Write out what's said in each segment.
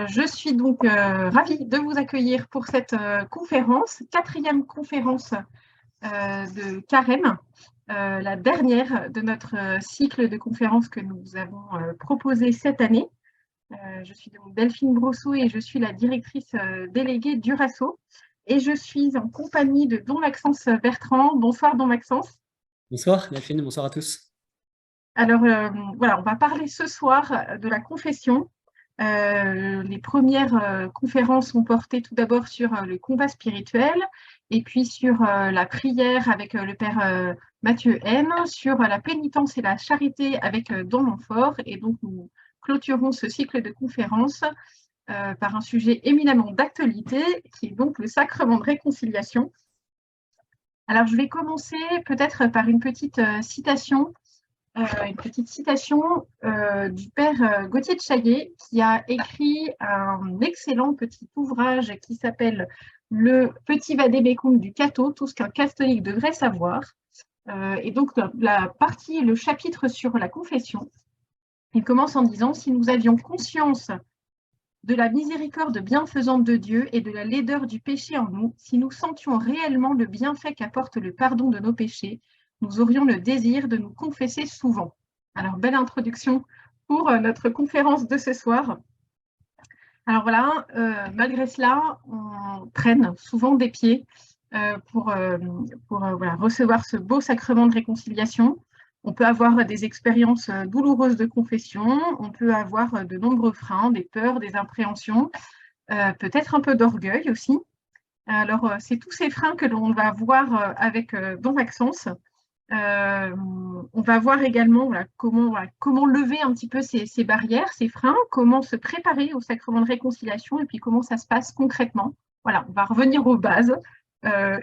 Je suis donc ravie de vous accueillir pour cette conférence, quatrième conférence de Carême, la dernière de notre cycle de conférences que nous avons proposé cette année. Je suis donc Delphine Brosseau et je suis la directrice déléguée d'Urasso. Et je suis en compagnie de Don Maxence Bertrand. Bonsoir Don Maxence. Bonsoir Delphine, bonsoir à tous. Alors voilà, on va parler ce soir de la confession. Les premières conférences ont porté tout d'abord sur le combat spirituel et puis sur la prière avec le père Mathieu N, sur la pénitence et la charité avec Don Montfort. Et donc, nous clôturons ce cycle de conférences par un sujet éminemment d'actualité qui est donc le sacrement de réconciliation. Alors, je vais commencer peut-être par une petite citation du père Gauthier de Chaillet qui a écrit un excellent petit ouvrage qui s'appelle « Le petit vadémécum du catho, tout ce qu'un catholique devrait savoir ». Et donc, le chapitre sur la confession, il commence en disant « Si nous avions conscience de la miséricorde bienfaisante de Dieu et de la laideur du péché en nous, si nous sentions réellement le bienfait qu'apporte le pardon de nos péchés, nous aurions le désir de nous confesser souvent. » Alors, belle introduction pour notre conférence de ce soir. Alors voilà, malgré cela, on traîne souvent des pieds pour recevoir ce beau sacrement de réconciliation. On peut avoir des expériences douloureuses de confession, on peut avoir de nombreux freins, des peurs, des appréhensions, peut-être un peu d'orgueil aussi. Alors, c'est tous ces freins que l'on va voir avec Don Maxence. On va voir également comment lever un petit peu ces barrières, ces freins, comment se préparer au sacrement de réconciliation et puis comment ça se passe concrètement. Voilà, on va revenir aux bases.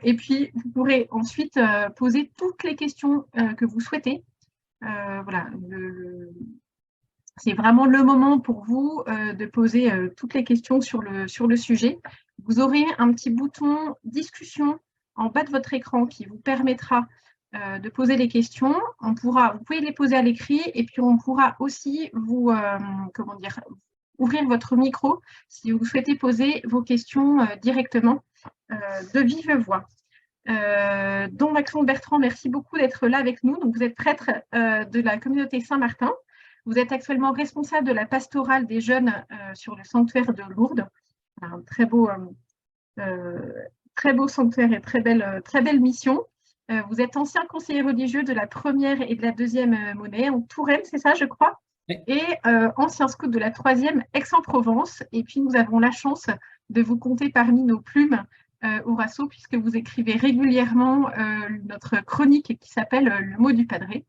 Et puis, vous pourrez ensuite poser toutes les questions que vous souhaitez. C'est vraiment le moment pour vous de poser toutes les questions sur le sujet. Vous aurez un petit bouton discussion en bas de votre écran qui vous permettra de poser les questions. Vous pouvez les poser à l'écrit et puis on pourra aussi ouvrir votre micro si vous souhaitez poser vos questions directement de vive voix. Don Maxence Bertrand, merci beaucoup d'être là avec nous. Donc, vous êtes prêtre de la communauté Saint-Martin. Vous êtes actuellement responsable de la pastorale des jeunes sur le sanctuaire de Lourdes. Un très beau sanctuaire et très belle mission. Vous êtes ancien conseiller religieux de la première et de la deuxième monnaie en Touraine, c'est ça, je crois, oui. Et ancien scout de la troisième Aix-en-Provence. Et puis, nous avons la chance de vous compter parmi nos plumes Urasso, puisque vous écrivez régulièrement notre chronique qui s'appelle « Le mot du Padré ».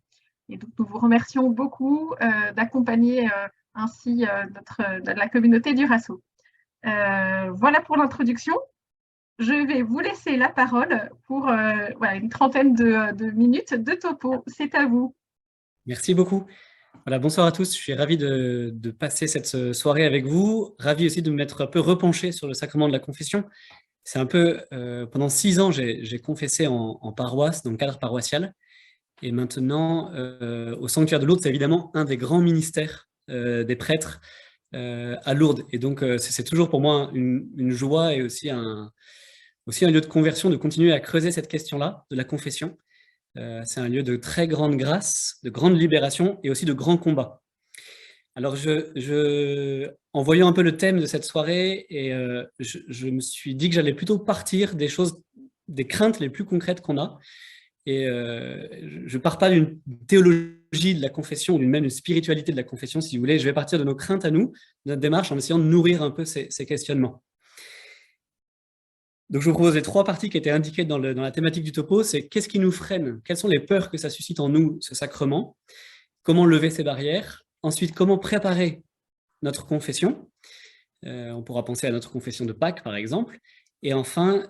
Et donc, nous vous remercions beaucoup d'accompagner ainsi la communauté d'Urasso. Voilà pour l'introduction. Je vais vous laisser la parole pour une trentaine de minutes de topo. C'est à vous. Merci beaucoup. Voilà, bonsoir à tous. Je suis ravi de passer cette soirée avec vous. Ravi aussi de me mettre un peu repenché sur le sacrement de la confession. C'est un peu, pendant 6 ans, j'ai confessé en paroisse, dans le cadre paroissial. Et maintenant, au sanctuaire de Lourdes, c'est évidemment un des grands ministères des prêtres à Lourdes. Et donc, c'est toujours pour moi une joie et aussi un lieu de conversion de continuer à creuser cette question-là, de la confession. C'est un lieu de très grande grâce, de grande libération et aussi de grand combat. Alors, en voyant un peu le thème de cette soirée, et je me suis dit que j'allais plutôt partir des craintes les plus concrètes qu'on a. Et je ne pars pas d'une théologie de la confession ou même une spiritualité de la confession, si vous voulez. Je vais partir de nos craintes à nous, de notre démarche, en essayant de nourrir un peu ces questionnements. Donc, je vous propose les 3 parties qui étaient indiquées dans la thématique du topo. C'est qu'est-ce qui nous freine? Quelles sont les peurs que ça suscite en nous, ce sacrement? Comment lever ces barrières? Ensuite, comment préparer notre confession? On pourra penser à notre confession de Pâques, par exemple. Et enfin,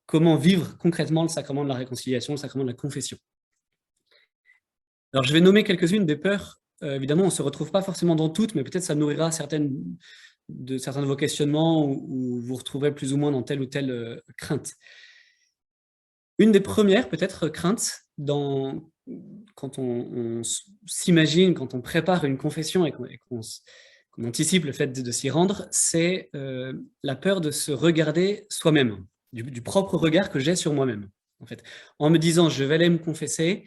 comment vivre concrètement le sacrement de la réconciliation, le sacrement de la confession. Alors, je vais nommer quelques-unes des peurs. Évidemment, on ne se retrouve pas forcément dans toutes, mais peut-être ça nourrira certains de vos questionnements où vous retrouverez plus ou moins dans telle ou telle crainte. Une des premières, peut-être, craintes, quand on s'imagine, quand on prépare une confession et qu'on on anticipe le fait de s'y rendre, c'est la peur de se regarder soi-même, du propre regard que j'ai sur moi-même. En fait, en me disant, je vais aller me confesser,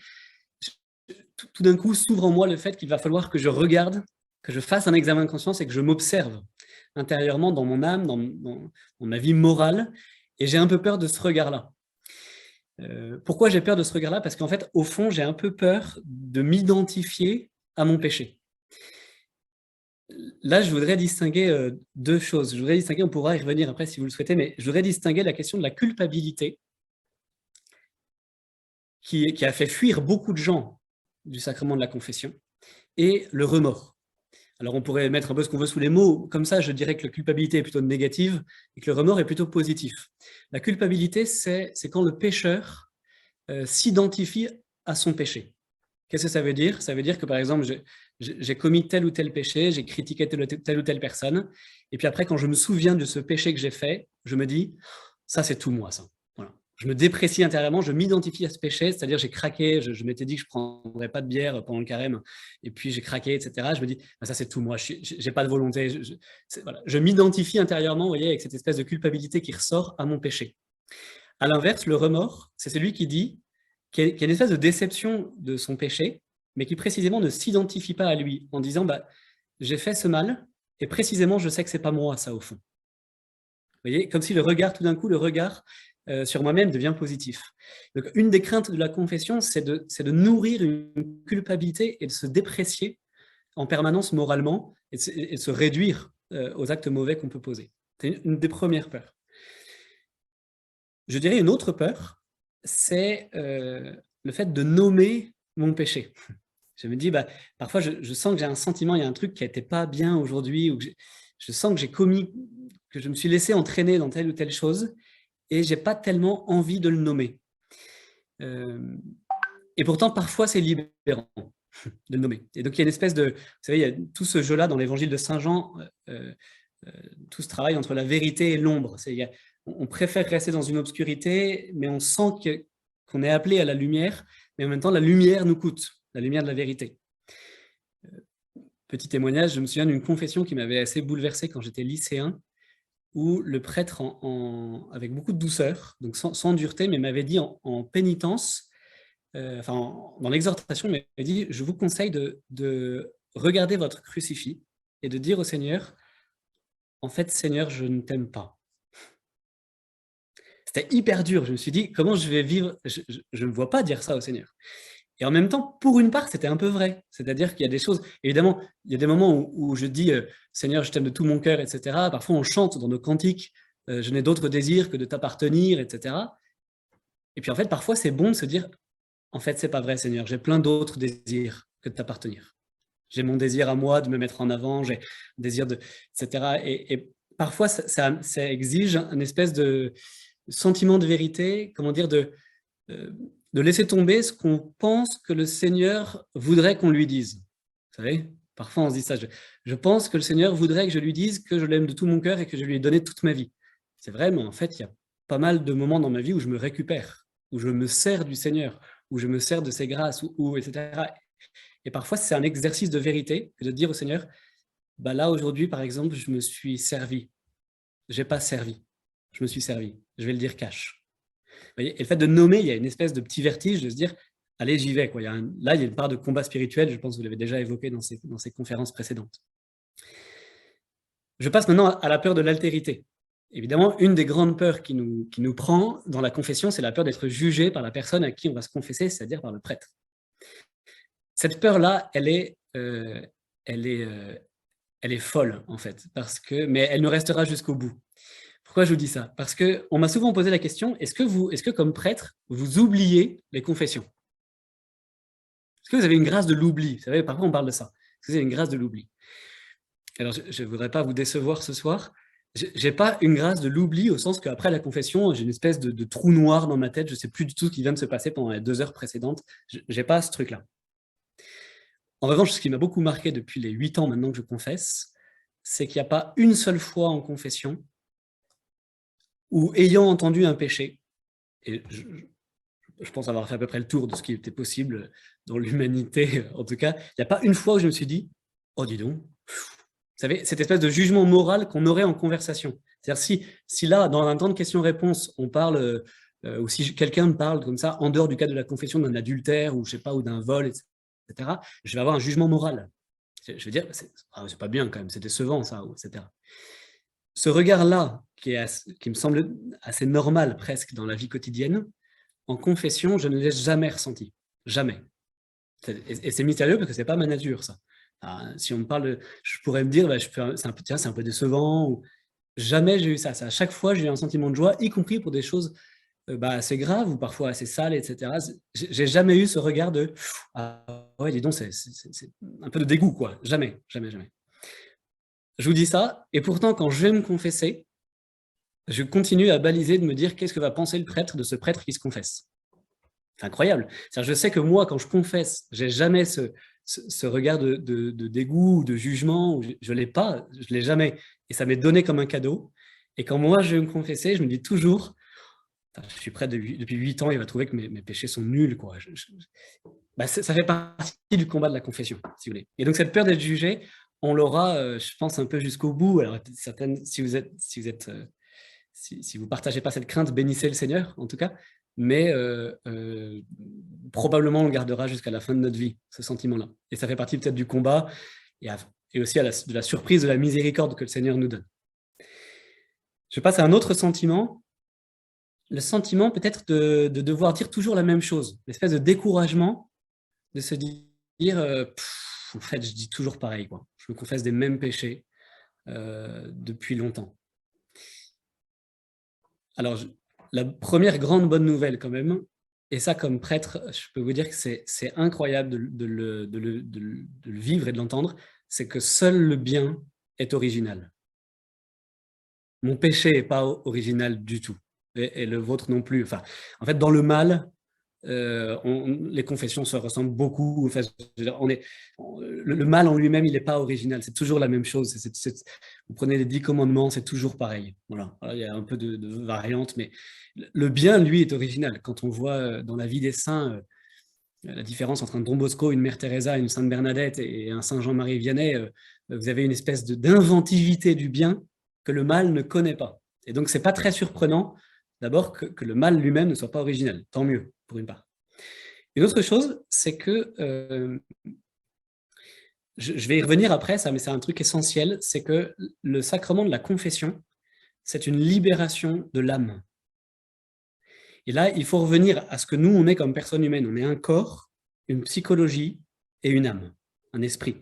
tout d'un coup s'ouvre en moi le fait qu'il va falloir que je regarde, que je fasse un examen de conscience et que je m'observe intérieurement dans mon âme, dans ma vie morale, et j'ai un peu peur de ce regard-là. Pourquoi j'ai peur de ce regard-là? Parce qu'en fait, au fond, j'ai un peu peur de m'identifier à mon péché. Là, je voudrais distinguer deux choses. Je voudrais distinguer, on pourra y revenir après si vous le souhaitez, mais je voudrais distinguer la question de la culpabilité qui a fait fuir beaucoup de gens du sacrement de la confession et le remords. Alors, on pourrait mettre un peu ce qu'on veut sous les mots. Comme ça, je dirais que la culpabilité est plutôt négative et que le remords est plutôt positif. La culpabilité, c'est quand le pécheur s'identifie à son péché. Qu'est-ce que ça veut dire? Ça veut dire que, par exemple, j'ai commis tel ou tel péché, j'ai critiqué telle ou telle personne, et puis après, quand je me souviens de ce péché que j'ai fait, je me dis, ça, c'est tout moi, ça. Voilà. Je me déprécie intérieurement, je m'identifie à ce péché, c'est-à-dire j'ai craqué, je m'étais dit que je ne prendrais pas de bière pendant le carême, et puis j'ai craqué, etc. Je me dis, bah, ça, c'est tout moi, je n'ai pas de volonté. Voilà. Je m'identifie intérieurement, vous voyez, avec cette espèce de culpabilité qui ressort à mon péché. À l'inverse, le remords, c'est celui qui dit, qui a une espèce de déception de son péché, mais qui précisément ne s'identifie pas à lui, en disant bah, « j'ai fait ce mal, et précisément je sais que ce n'est pas moi ça au fond ». Vous voyez, comme si le regard, tout d'un coup, le regard sur moi-même devient positif. Donc, une des craintes de la confession, c'est de nourrir une culpabilité et de se déprécier en permanence moralement et de se réduire aux actes mauvais qu'on peut poser. C'est une des premières peurs. Je dirais une autre peur, c'est le fait de nommer mon péché. Je me dis, bah, parfois je sens que j'ai un sentiment, il y a un truc qui n'était pas bien aujourd'hui, ou que je sens que j'ai commis, que je me suis laissé entraîner dans telle ou telle chose, et je n'ai pas tellement envie de le nommer. Et pourtant, parfois, c'est libérant de le nommer. Et donc, il y a une espèce de... Vous savez, il y a tout ce jeu-là dans l'évangile de Saint Jean, tout ce travail entre la vérité et l'ombre. On préfère rester dans une obscurité, mais on sent qu'on est appelé à la lumière, mais en même temps, la lumière nous coûte, la lumière de la vérité. Petit témoignage, je me souviens d'une confession qui m'avait assez bouleversé quand j'étais lycéen, où le prêtre, avec beaucoup de douceur, donc sans dureté, mais m'avait dit en pénitence, dans l'exhortation, il m'avait dit « Je vous conseille de regarder votre crucifix et de dire au Seigneur, en fait, Seigneur, je ne t'aime pas. » C'était hyper dur. Je me suis dit, comment je vais vivre? Je ne me vois pas dire ça au Seigneur. Et en même temps, pour une part, c'était un peu vrai. C'est-à-dire qu'il y a des choses, évidemment, il y a des moments où je dis Seigneur, je t'aime de tout mon cœur, etc. Parfois, on chante dans nos cantiques je n'ai d'autre désir que de t'appartenir, etc. Et puis, en fait, parfois, c'est bon de se dire en fait, c'est pas vrai, Seigneur, j'ai plein d'autres désirs que de t'appartenir. J'ai mon désir à moi de me mettre en avant, j'ai le désir de, etc. Et parfois, ça exige une espèce de sentiment de vérité, comment dire, de laisser tomber ce qu'on pense que le Seigneur voudrait qu'on lui dise. Vous savez, parfois on se dit ça, je pense que le Seigneur voudrait que je lui dise que je l'aime de tout mon cœur et que je lui ai donné toute ma vie. C'est vrai, mais en fait, il y a pas mal de moments dans ma vie où je me récupère, où je me sers du Seigneur, où je me sers de ses grâces, etc. Et parfois, c'est un exercice de vérité que de dire au Seigneur, bah là, aujourd'hui, par exemple, je me suis servi. Je n'ai pas servi. Je me suis servi. Je vais le dire cash. Et le fait de nommer, il y a une espèce de petit vertige de se dire, allez, j'y vais. Quoi. Là, il y a une part de combat spirituel, je pense que vous l'avez déjà évoqué dans ces conférences précédentes. Je passe maintenant à la peur de l'altérité. Évidemment, une des grandes peurs qui nous prend dans la confession, c'est la peur d'être jugé par la personne à qui on va se confesser, c'est-à-dire par le prêtre. Cette peur-là, elle est folle, en fait, mais elle nous restera jusqu'au bout. Pourquoi je vous dis ça? Parce qu'on m'a souvent posé la question, est-ce que comme prêtre, vous oubliez les confessions? Est-ce que vous avez une grâce de l'oubli? Vous savez, parfois on parle de ça. Est-ce que vous avez une grâce de l'oubli? Alors, je ne voudrais pas vous décevoir ce soir. Je n'ai pas une grâce de l'oubli au sens qu'après la confession, j'ai une espèce de trou noir dans ma tête. Je ne sais plus du tout ce qui vient de se passer pendant les 2 heures précédentes. Je n'ai pas ce truc-là. En revanche, ce qui m'a beaucoup marqué depuis les 8 ans maintenant que je confesse, c'est qu'il n'y a pas une seule fois en confession où, ayant entendu un péché, et je pense avoir fait à peu près le tour de ce qui était possible dans l'humanité, en tout cas, il n'y a pas une fois où je me suis dit « Oh, dis donc, savez, cette espèce de jugement moral qu'on aurait en conversation. C'est-à-dire si là, dans un temps de questions-réponses, on parle, ou si quelqu'un me parle comme ça, en dehors du cadre de la confession d'un adultère, ou je sais pas, ou d'un vol, etc., je vais avoir un jugement moral. Je vais dire, c'est pas bien quand même, c'est décevant ça, etc. Ce regard-là, qui me semble assez normal presque dans la vie quotidienne, en confession, je ne l'ai jamais ressenti. Jamais. Et c'est mystérieux parce que c'est pas ma nature, ça. Si on me parle, je pourrais me dire, bah, c'est un peu décevant. Ou... Jamais j'ai eu ça. À chaque fois, j'ai eu un sentiment de joie, y compris pour des choses assez graves ou parfois assez sales, etc. J'ai jamais eu ce regard de « Ah ouais, dis donc, c'est un peu de dégoût, quoi. » Jamais, jamais, jamais. Je vous dis ça, et pourtant, quand je vais me confesser, je continue à baliser de me dire qu'est-ce que va penser le prêtre de ce prêtre qui se confesse. C'est incroyable. Je sais que moi, quand je confesse, j'ai jamais ce regard de dégoût ou de jugement. Je ne l'ai pas, je ne l'ai jamais. Et ça m'est donné comme un cadeau. Et quand moi, je vais me confesser, je me dis toujours, je suis prêtre depuis 8 ans, il va trouver que mes péchés sont nuls, quoi. Ça fait partie du combat de la confession, si vous voulez. Et donc, cette peur d'être jugé, on l'aura, je pense, un peu jusqu'au bout. Alors, si vous partagez pas cette crainte, bénissez le Seigneur, en tout cas. Mais probablement on le gardera jusqu'à la fin de notre vie, ce sentiment-là. Et ça fait partie peut-être du combat et aussi de la surprise de la miséricorde que le Seigneur nous donne. Je passe à un autre sentiment, le sentiment peut-être de devoir dire toujours la même chose, l'espèce de découragement de se dire en fait je dis toujours pareil, quoi. Je me confesse des mêmes péchés depuis longtemps. Alors, la première grande bonne nouvelle quand même, et ça comme prêtre, je peux vous dire que c'est incroyable de le vivre et de l'entendre, c'est que seul le bien est original. Mon péché n'est pas original du tout, et le vôtre non plus. Enfin, en fait, dans le mal, les confessions se ressemblent beaucoup. Enfin, le mal en lui-même, il n'est pas original. C'est toujours la même chose. Vous prenez les 10 commandements, c'est toujours pareil. Voilà. Il y a un peu de variantes, mais le bien, lui, est original. Quand on voit dans la vie des saints la différence entre un Don Bosco, une Mère Teresa, une Sainte Bernadette et un Saint Jean-Marie Vianney, vous avez une espèce d'inventivité du bien que le mal ne connaît pas. Et donc, ce n'est pas très surprenant, d'abord, que le mal lui-même ne soit pas original. Tant mieux, pour une part. Une autre chose, c'est que, je vais y revenir après, ça, mais c'est un truc essentiel, c'est que le sacrement de la confession, c'est une libération de l'âme. Et là, il faut revenir à ce que nous, on est comme personne humaine. On est un corps, une psychologie et une âme, un esprit.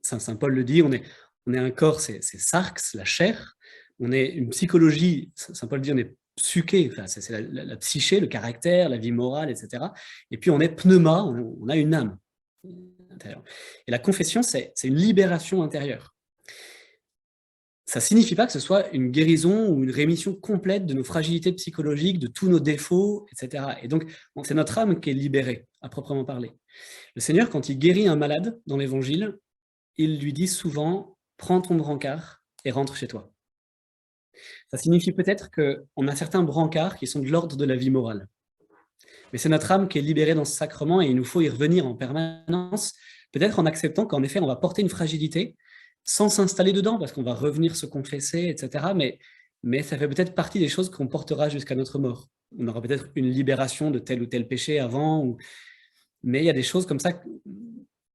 Saint Paul le dit, on est un corps, c'est sarx, la chair. On est une psychologie, Saint Paul dit, on est psyché, enfin, c'est la psyché, le caractère, la vie morale, etc. Et puis on est pneuma, on a une âme intérieure. Et la confession, c'est une libération intérieure. Ça ne signifie pas que ce soit une guérison ou une rémission complète de nos fragilités psychologiques, de tous nos défauts, etc. Et donc, c'est notre âme qui est libérée, à proprement parler. Le Seigneur, quand il guérit un malade dans l'Évangile, il lui dit souvent « Prends ton brancard et rentre chez toi ». Ça signifie peut-être qu'on a certains brancards qui sont de l'ordre de la vie morale. Mais c'est notre âme qui est libérée dans ce sacrement et il nous faut y revenir en permanence, peut-être en acceptant qu'en effet, on va porter une fragilité sans s'installer dedans, parce qu'on va revenir se confesser, etc. Mais ça fait peut-être partie des choses qu'on portera jusqu'à notre mort. On aura peut-être une libération de tel ou tel péché avant, mais il y a des choses comme ça.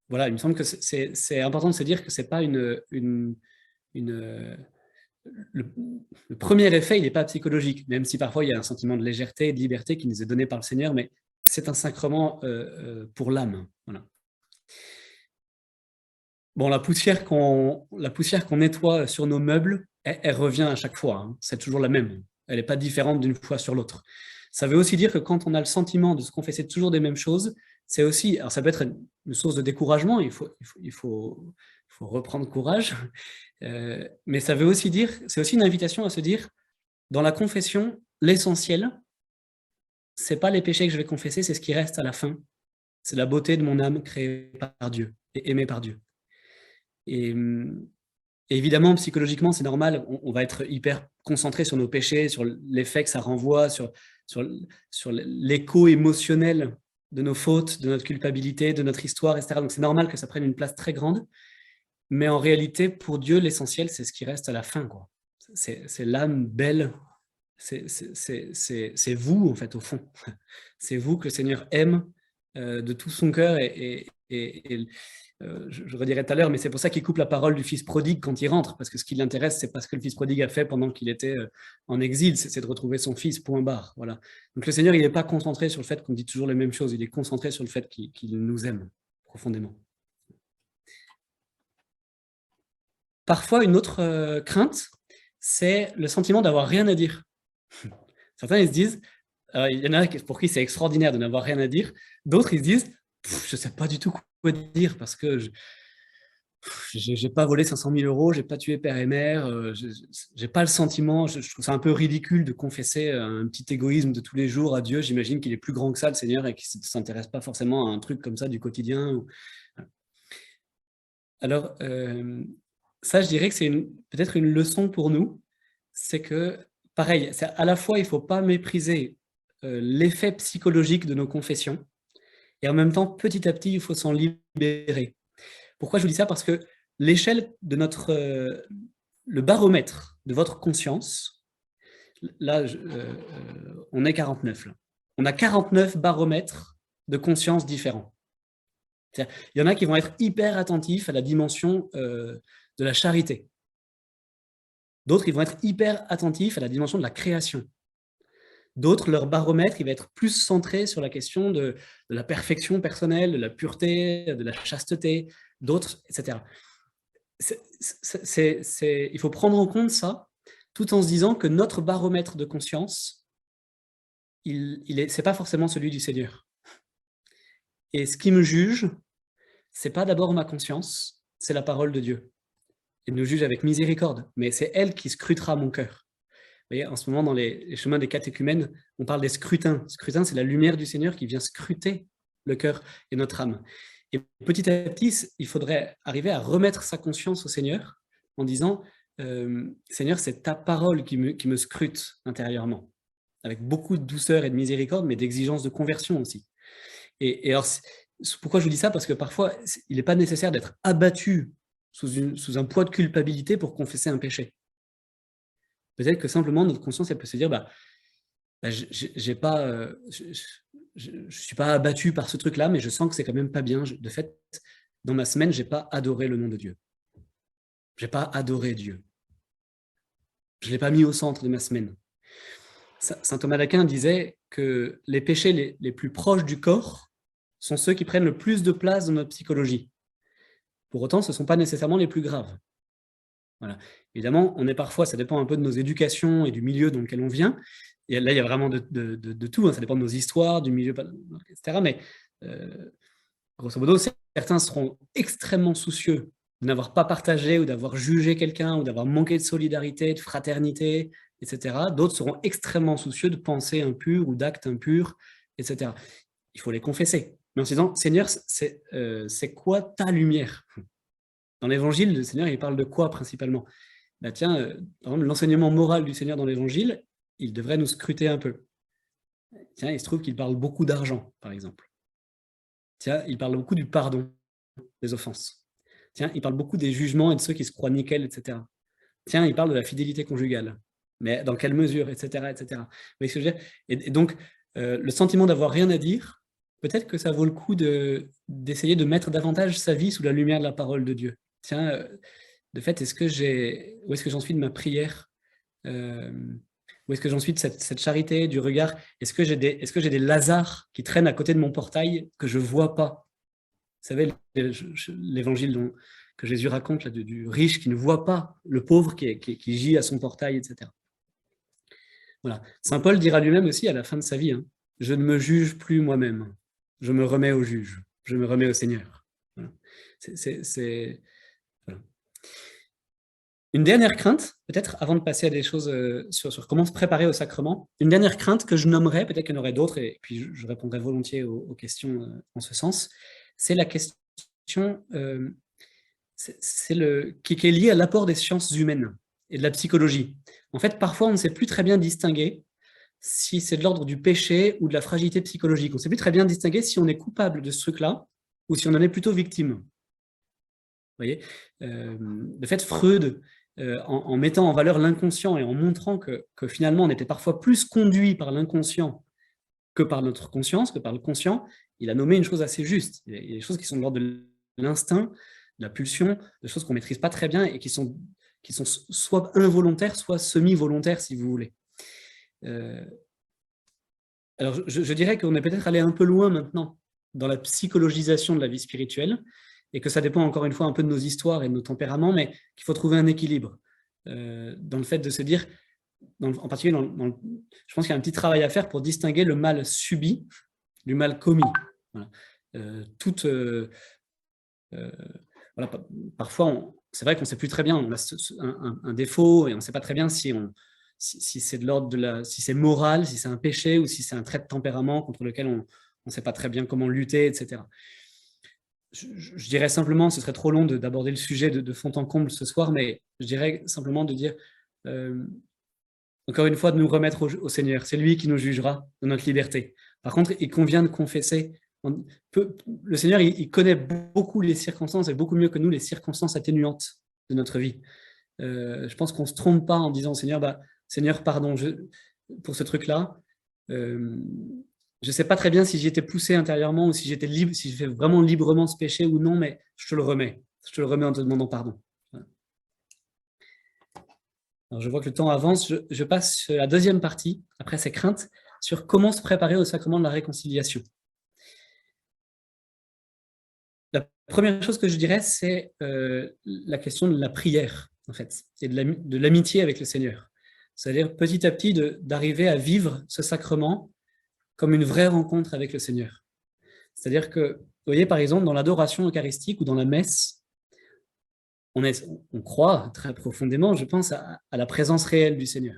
Voilà, il me semble que c'est important de se dire que c'est pas le premier effet, il n'est pas psychologique, même si parfois il y a un sentiment de légèreté et de liberté qui nous est donné par le Seigneur, mais c'est un sacrement pour l'âme. Voilà. Bon, la poussière qu'on nettoie sur nos meubles, elle revient à chaque fois. Hein. C'est toujours la même. Elle n'est pas différente d'une fois sur l'autre. Ça veut aussi dire que quand on a le sentiment de se confesser toujours des mêmes choses, c'est aussi, alors ça peut être une source de découragement, il faut reprendre courage, mais ça veut aussi dire, c'est aussi une invitation à se dire, dans la confession, l'essentiel, c'est pas les péchés que je vais confesser, c'est ce qui reste à la fin. C'est la beauté de mon âme créée par Dieu et aimée par Dieu. Et évidemment, psychologiquement, c'est normal, on va être hyper concentré sur nos péchés, sur l'effet que ça renvoie, sur l'écho émotionnel de nos fautes, de notre culpabilité, de notre histoire, etc. Donc c'est normal que ça prenne une place très grande. mais en réalité, pour Dieu, l'essentiel, c'est ce qui reste à la fin, quoi. C'est l'âme belle, c'est vous, en fait, au fond. C'est vous que le Seigneur aime de tout son cœur je redirai tout à l'heure, mais c'est pour ça qu'il coupe la parole du fils prodigue quand il rentre, parce que ce qui l'intéresse, c'est pas ce que le fils prodigue a fait pendant qu'il était en exil, c'est de retrouver son fils, point barre. Voilà. Donc le Seigneur, il n'est pas concentré sur le fait qu'on dit toujours les mêmes choses, il est concentré sur le fait qu'il nous aime profondément. Parfois, une autre crainte, c'est le sentiment d'avoir rien à dire. Certains, ils se disent, il y en a pour qui c'est extraordinaire de n'avoir rien à dire, d'autres, ils se disent, je ne sais pas du tout quoi dire, parce que je n'ai pas volé 500 000 euros, je n'ai pas tué père et mère, je n'ai pas le sentiment, je trouve ça un peu ridicule de confesser un petit égoïsme de tous les jours à Dieu. J'imagine qu'il est plus grand que ça, le Seigneur, et qu'il ne s'intéresse pas forcément à un truc comme ça du quotidien. Alors, ça, je dirais que c'est peut-être une leçon pour nous, c'est que, pareil, à la fois, il ne faut pas mépriser l'effet psychologique de nos confessions, et en même temps, petit à petit, il faut s'en libérer. Pourquoi je vous dis ça? Parce que l'échelle de le baromètre de votre conscience, là, on est 49. Là. On a 49 baromètres de conscience différents. Il y en a qui vont être hyper attentifs à la dimension de la charité. D'autres, ils vont être hyper attentifs à la dimension de la création. D'autres, leur baromètre, il va être plus centré sur la question de la perfection personnelle, de la pureté, de la chasteté, d'autres, etc. Il faut prendre en compte ça, tout en se disant que notre baromètre de conscience, c'est pas forcément celui du Seigneur. Et ce qui me juge, c'est pas d'abord ma conscience, c'est la parole de Dieu. Il nous juge avec miséricorde, mais c'est elle qui scrutera mon cœur. Vous voyez, en ce moment, dans les chemins des catéchumènes, on parle des scrutins. Scrutin, c'est la lumière du Seigneur qui vient scruter le cœur et notre âme. Et petit à petit, il faudrait arriver à remettre sa conscience au Seigneur en disant Seigneur, c'est ta parole qui me scrute intérieurement, avec beaucoup de douceur et de miséricorde, mais d'exigence de conversion aussi. Et alors, pourquoi je vous dis ça? Parce que parfois, il n'est pas nécessaire d'être abattu sous un poids de culpabilité pour confesser un péché. Peut-être que simplement, notre conscience, elle peut se dire, je ne suis pas abattu par ce truc-là, mais je sens que c'est quand même pas bien. De fait, dans ma semaine, je n'ai pas adoré le nom de Dieu. Je n'ai pas adoré Dieu. Je ne l'ai pas mis au centre de ma semaine. Saint Thomas d'Aquin disait que les péchés les plus proches du corps sont ceux qui prennent le plus de place dans notre psychologie. Pour autant, ce ne sont pas nécessairement les plus graves. Voilà. Évidemment, on est parfois, ça dépend un peu de nos éducations et du milieu dans lequel on vient. Et là, il y a vraiment de tout, hein. Ça dépend de nos histoires, du milieu, etc. Mais grosso modo, certains seront extrêmement soucieux de n'avoir pas partagé ou d'avoir jugé quelqu'un ou d'avoir manqué de solidarité, de fraternité, etc. D'autres seront extrêmement soucieux de pensées impures ou d'actes impurs, etc. Il faut les confesser. Mais en se disant, Seigneur, c'est quoi ta lumière? Dans l'Évangile, le Seigneur, il parle de quoi principalement? Par exemple, l'enseignement moral du Seigneur dans l'Évangile, il devrait nous scruter un peu. Tiens, il se trouve qu'il parle beaucoup d'argent, par exemple. Tiens, il parle beaucoup du pardon des offenses. Tiens, il parle beaucoup des jugements et de ceux qui se croient nickel, etc. Tiens, il parle de la fidélité conjugale. Mais dans quelle mesure, etc., etc. Vous voyez ce que je veux dire? Et donc, le sentiment d'avoir rien à dire, peut-être que ça vaut le coup d'essayer de mettre davantage sa vie sous la lumière de la parole de Dieu. Tiens, de fait, où est-ce que j'en suis de ma prière? Où est-ce que j'en suis de cette charité, du regard? Est-ce que j'ai des Lazars qui traînent à côté de mon portail que je ne vois pas? Vous savez, l'évangile que Jésus raconte, là, du riche qui ne voit pas, le pauvre qui gît à son portail, etc. Voilà. Saint Paul dira lui-même aussi à la fin de sa vie, hein, je ne me juge plus moi-même, je me remets au juge, je me remets au Seigneur. Voilà. Voilà. Une dernière crainte, peut-être avant de passer à des choses sur comment se préparer au sacrement, une dernière crainte que je nommerai, peut-être qu'il y en aurait d'autres, et puis je répondrai volontiers aux questions en ce sens, c'est la question qui est liée à l'apport des sciences humaines et de la psychologie. En fait, parfois, on ne sait plus très bien distinguer si c'est de l'ordre du péché ou de la fragilité psychologique. On ne sait plus très bien distinguer si on est coupable de ce truc-là ou si on en est plutôt victime. voyez, de fait, Freud, en mettant en valeur l'inconscient et en montrant que finalement, on était parfois plus conduit par l'inconscient que par notre conscience, que par le conscient, il a nommé une chose assez juste. Il y a des choses qui sont de l'ordre de l'instinct, de la pulsion, des choses qu'on ne maîtrise pas très bien et qui sont soit involontaires, soit semi-volontaires, si vous voulez. Alors, je dirais qu'on est peut-être allé un peu loin maintenant dans la psychologisation de la vie spirituelle, et que ça dépend encore une fois un peu de nos histoires et de nos tempéraments, mais qu'il faut trouver un équilibre dans le fait de se dire, en particulier, je pense qu'il y a un petit travail à faire pour distinguer le mal subi du mal commis. Voilà. Voilà, parfois, c'est vrai qu'on ne sait plus très bien, on a un défaut et on ne sait pas très bien si c'est de l'ordre si c'est moral, si c'est un péché ou si c'est un trait de tempérament contre lequel on ne sait pas très bien comment lutter, etc. Je dirais simplement, ce serait trop long d'aborder le sujet de fond en comble ce soir, mais je dirais simplement de dire, encore une fois, de nous remettre au Seigneur. C'est lui qui nous jugera de notre liberté. Par contre, il convient de confesser. Le Seigneur, il connaît beaucoup les circonstances et beaucoup mieux que nous les circonstances atténuantes de notre vie. Je pense qu'on ne se trompe pas en disant au Seigneur, Seigneur, pardon pour ce truc-là. Je ne sais pas très bien si j'y étais poussé intérieurement ou si j'étais libre, si je fais vraiment librement ce péché ou non, mais je te le remets. Je te le remets en te demandant pardon. Voilà. Alors, je vois que le temps avance. Je passe sur la deuxième partie, après ces craintes, sur comment se préparer au sacrement de la réconciliation. La première chose que je dirais, c'est la question de la prière, en fait, et de l'amitié avec le Seigneur. C'est-à-dire petit à petit d'arriver à vivre ce sacrement comme une vraie rencontre avec le Seigneur. C'est-à-dire que, vous voyez, par exemple, dans l'adoration eucharistique ou dans la messe, on croit très profondément, je pense, à la présence réelle du Seigneur.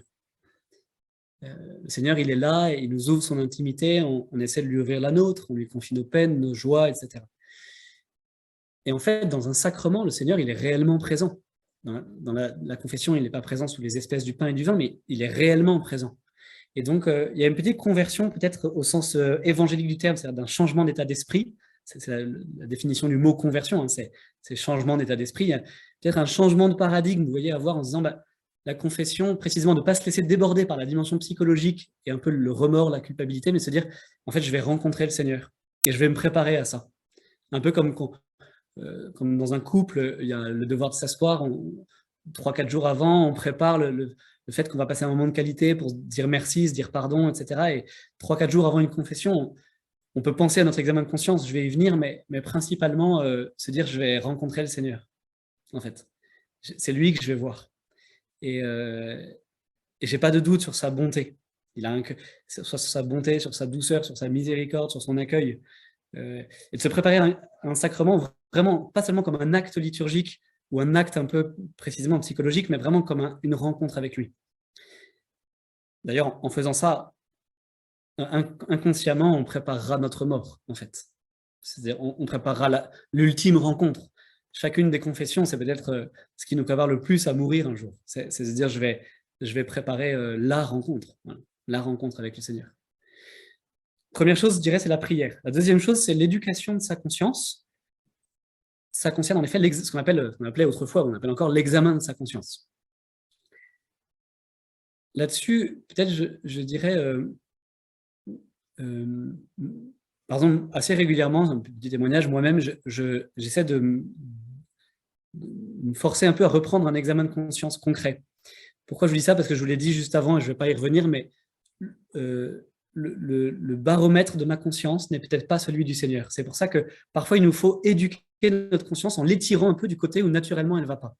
Le Seigneur, il est là, et il nous ouvre son intimité, on essaie de lui ouvrir la nôtre, on lui confie nos peines, nos joies, etc. Et en fait, dans un sacrement, le Seigneur, il est réellement présent. Dans la confession, il n'est pas présent sous les espèces du pain et du vin, mais il est réellement présent. Et donc, il y a une petite conversion, peut-être au sens évangélique du terme, c'est-à-dire d'un changement d'état d'esprit. C'est la définition du mot conversion, hein, c'est changement d'état d'esprit. Il y a peut-être un changement de paradigme, vous voyez, à voir en se disant, la confession, précisément, de ne pas se laisser déborder par la dimension psychologique et un peu le remords, la culpabilité, mais se dire, en fait, je vais rencontrer le Seigneur et je vais me préparer à ça. Un peu comme dans un couple, il y a le devoir de s'asseoir, 3-4 jours avant, on prépare le fait qu'on va passer un moment de qualité pour se dire merci, se dire pardon, etc. Et 3-4 jours avant une confession, on peut penser à notre examen de conscience, je vais y venir, mais principalement se dire je vais rencontrer le Seigneur, en fait. C'est lui que je vais voir. Et j'ai pas de doute sur sa bonté. Sur sa bonté, sur sa douceur, sur sa miséricorde, sur son accueil. Et de se préparer à un sacrement vraiment, pas seulement comme un acte liturgique ou un acte un peu précisément psychologique, mais vraiment comme une rencontre avec lui. D'ailleurs, en faisant ça, inconsciemment, on préparera notre mort, en fait. C'est-à-dire, on préparera l'ultime rencontre. Chacune des confessions, c'est peut-être ce qui nous prépare le plus à mourir un jour. C'est se dire, je vais préparer la rencontre, voilà, la rencontre avec le Seigneur. Première chose, je dirais, c'est la prière. La deuxième chose, c'est l'éducation de sa conscience. Ça concerne en effet ce qu'on appelait autrefois, on appelle encore l'examen de sa conscience. Là-dessus, peut-être je dirais, par exemple, assez régulièrement, un petit témoignage, moi-même, j'essaie de me forcer un peu à reprendre un examen de conscience concret. Pourquoi je vous dis ça? Parce que je vous l'ai dit juste avant, et je ne vais pas y revenir, mais le baromètre de ma conscience n'est peut-être pas celui du Seigneur. C'est pour ça que parfois, il nous faut éduquer notre conscience en l'étirant un peu du côté où naturellement elle ne va pas.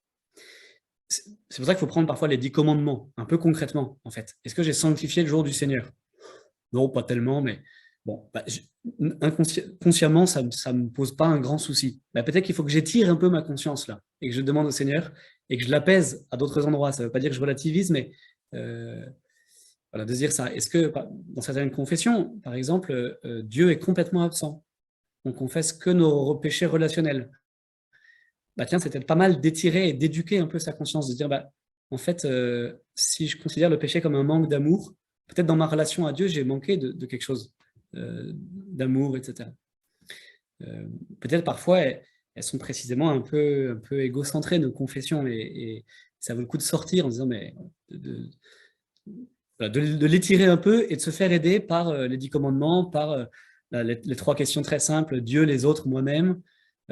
C'est pour ça qu'il faut prendre parfois les 10 commandements, un peu concrètement, en fait. Est-ce que j'ai sanctifié le jour du Seigneur? Non, pas tellement, mais bon, consciemment, ça ne me pose pas un grand souci. Peut-être qu'il faut que j'étire un peu ma conscience là, et que je demande au Seigneur, et que je l'apaise à d'autres endroits. Ça ne veut pas dire que je relativise, mais voilà, de dire ça. Est-ce que, dans certaines confessions, par exemple, Dieu est complètement absent? On confesse que nos péchés relationnels. Tiens, c'est peut-être pas mal d'étirer et d'éduquer un peu sa conscience, de dire, en fait, si je considère le péché comme un manque d'amour, peut-être dans ma relation à Dieu, j'ai manqué de quelque chose, d'amour, etc. Peut-être parfois elles sont précisément un peu égocentrées, nos confessions, et ça vaut le coup de sortir en disant, mais voilà, de l'étirer un peu et de se faire aider par les 10 commandements, par les 3 questions très simples, Dieu, les autres, moi-même.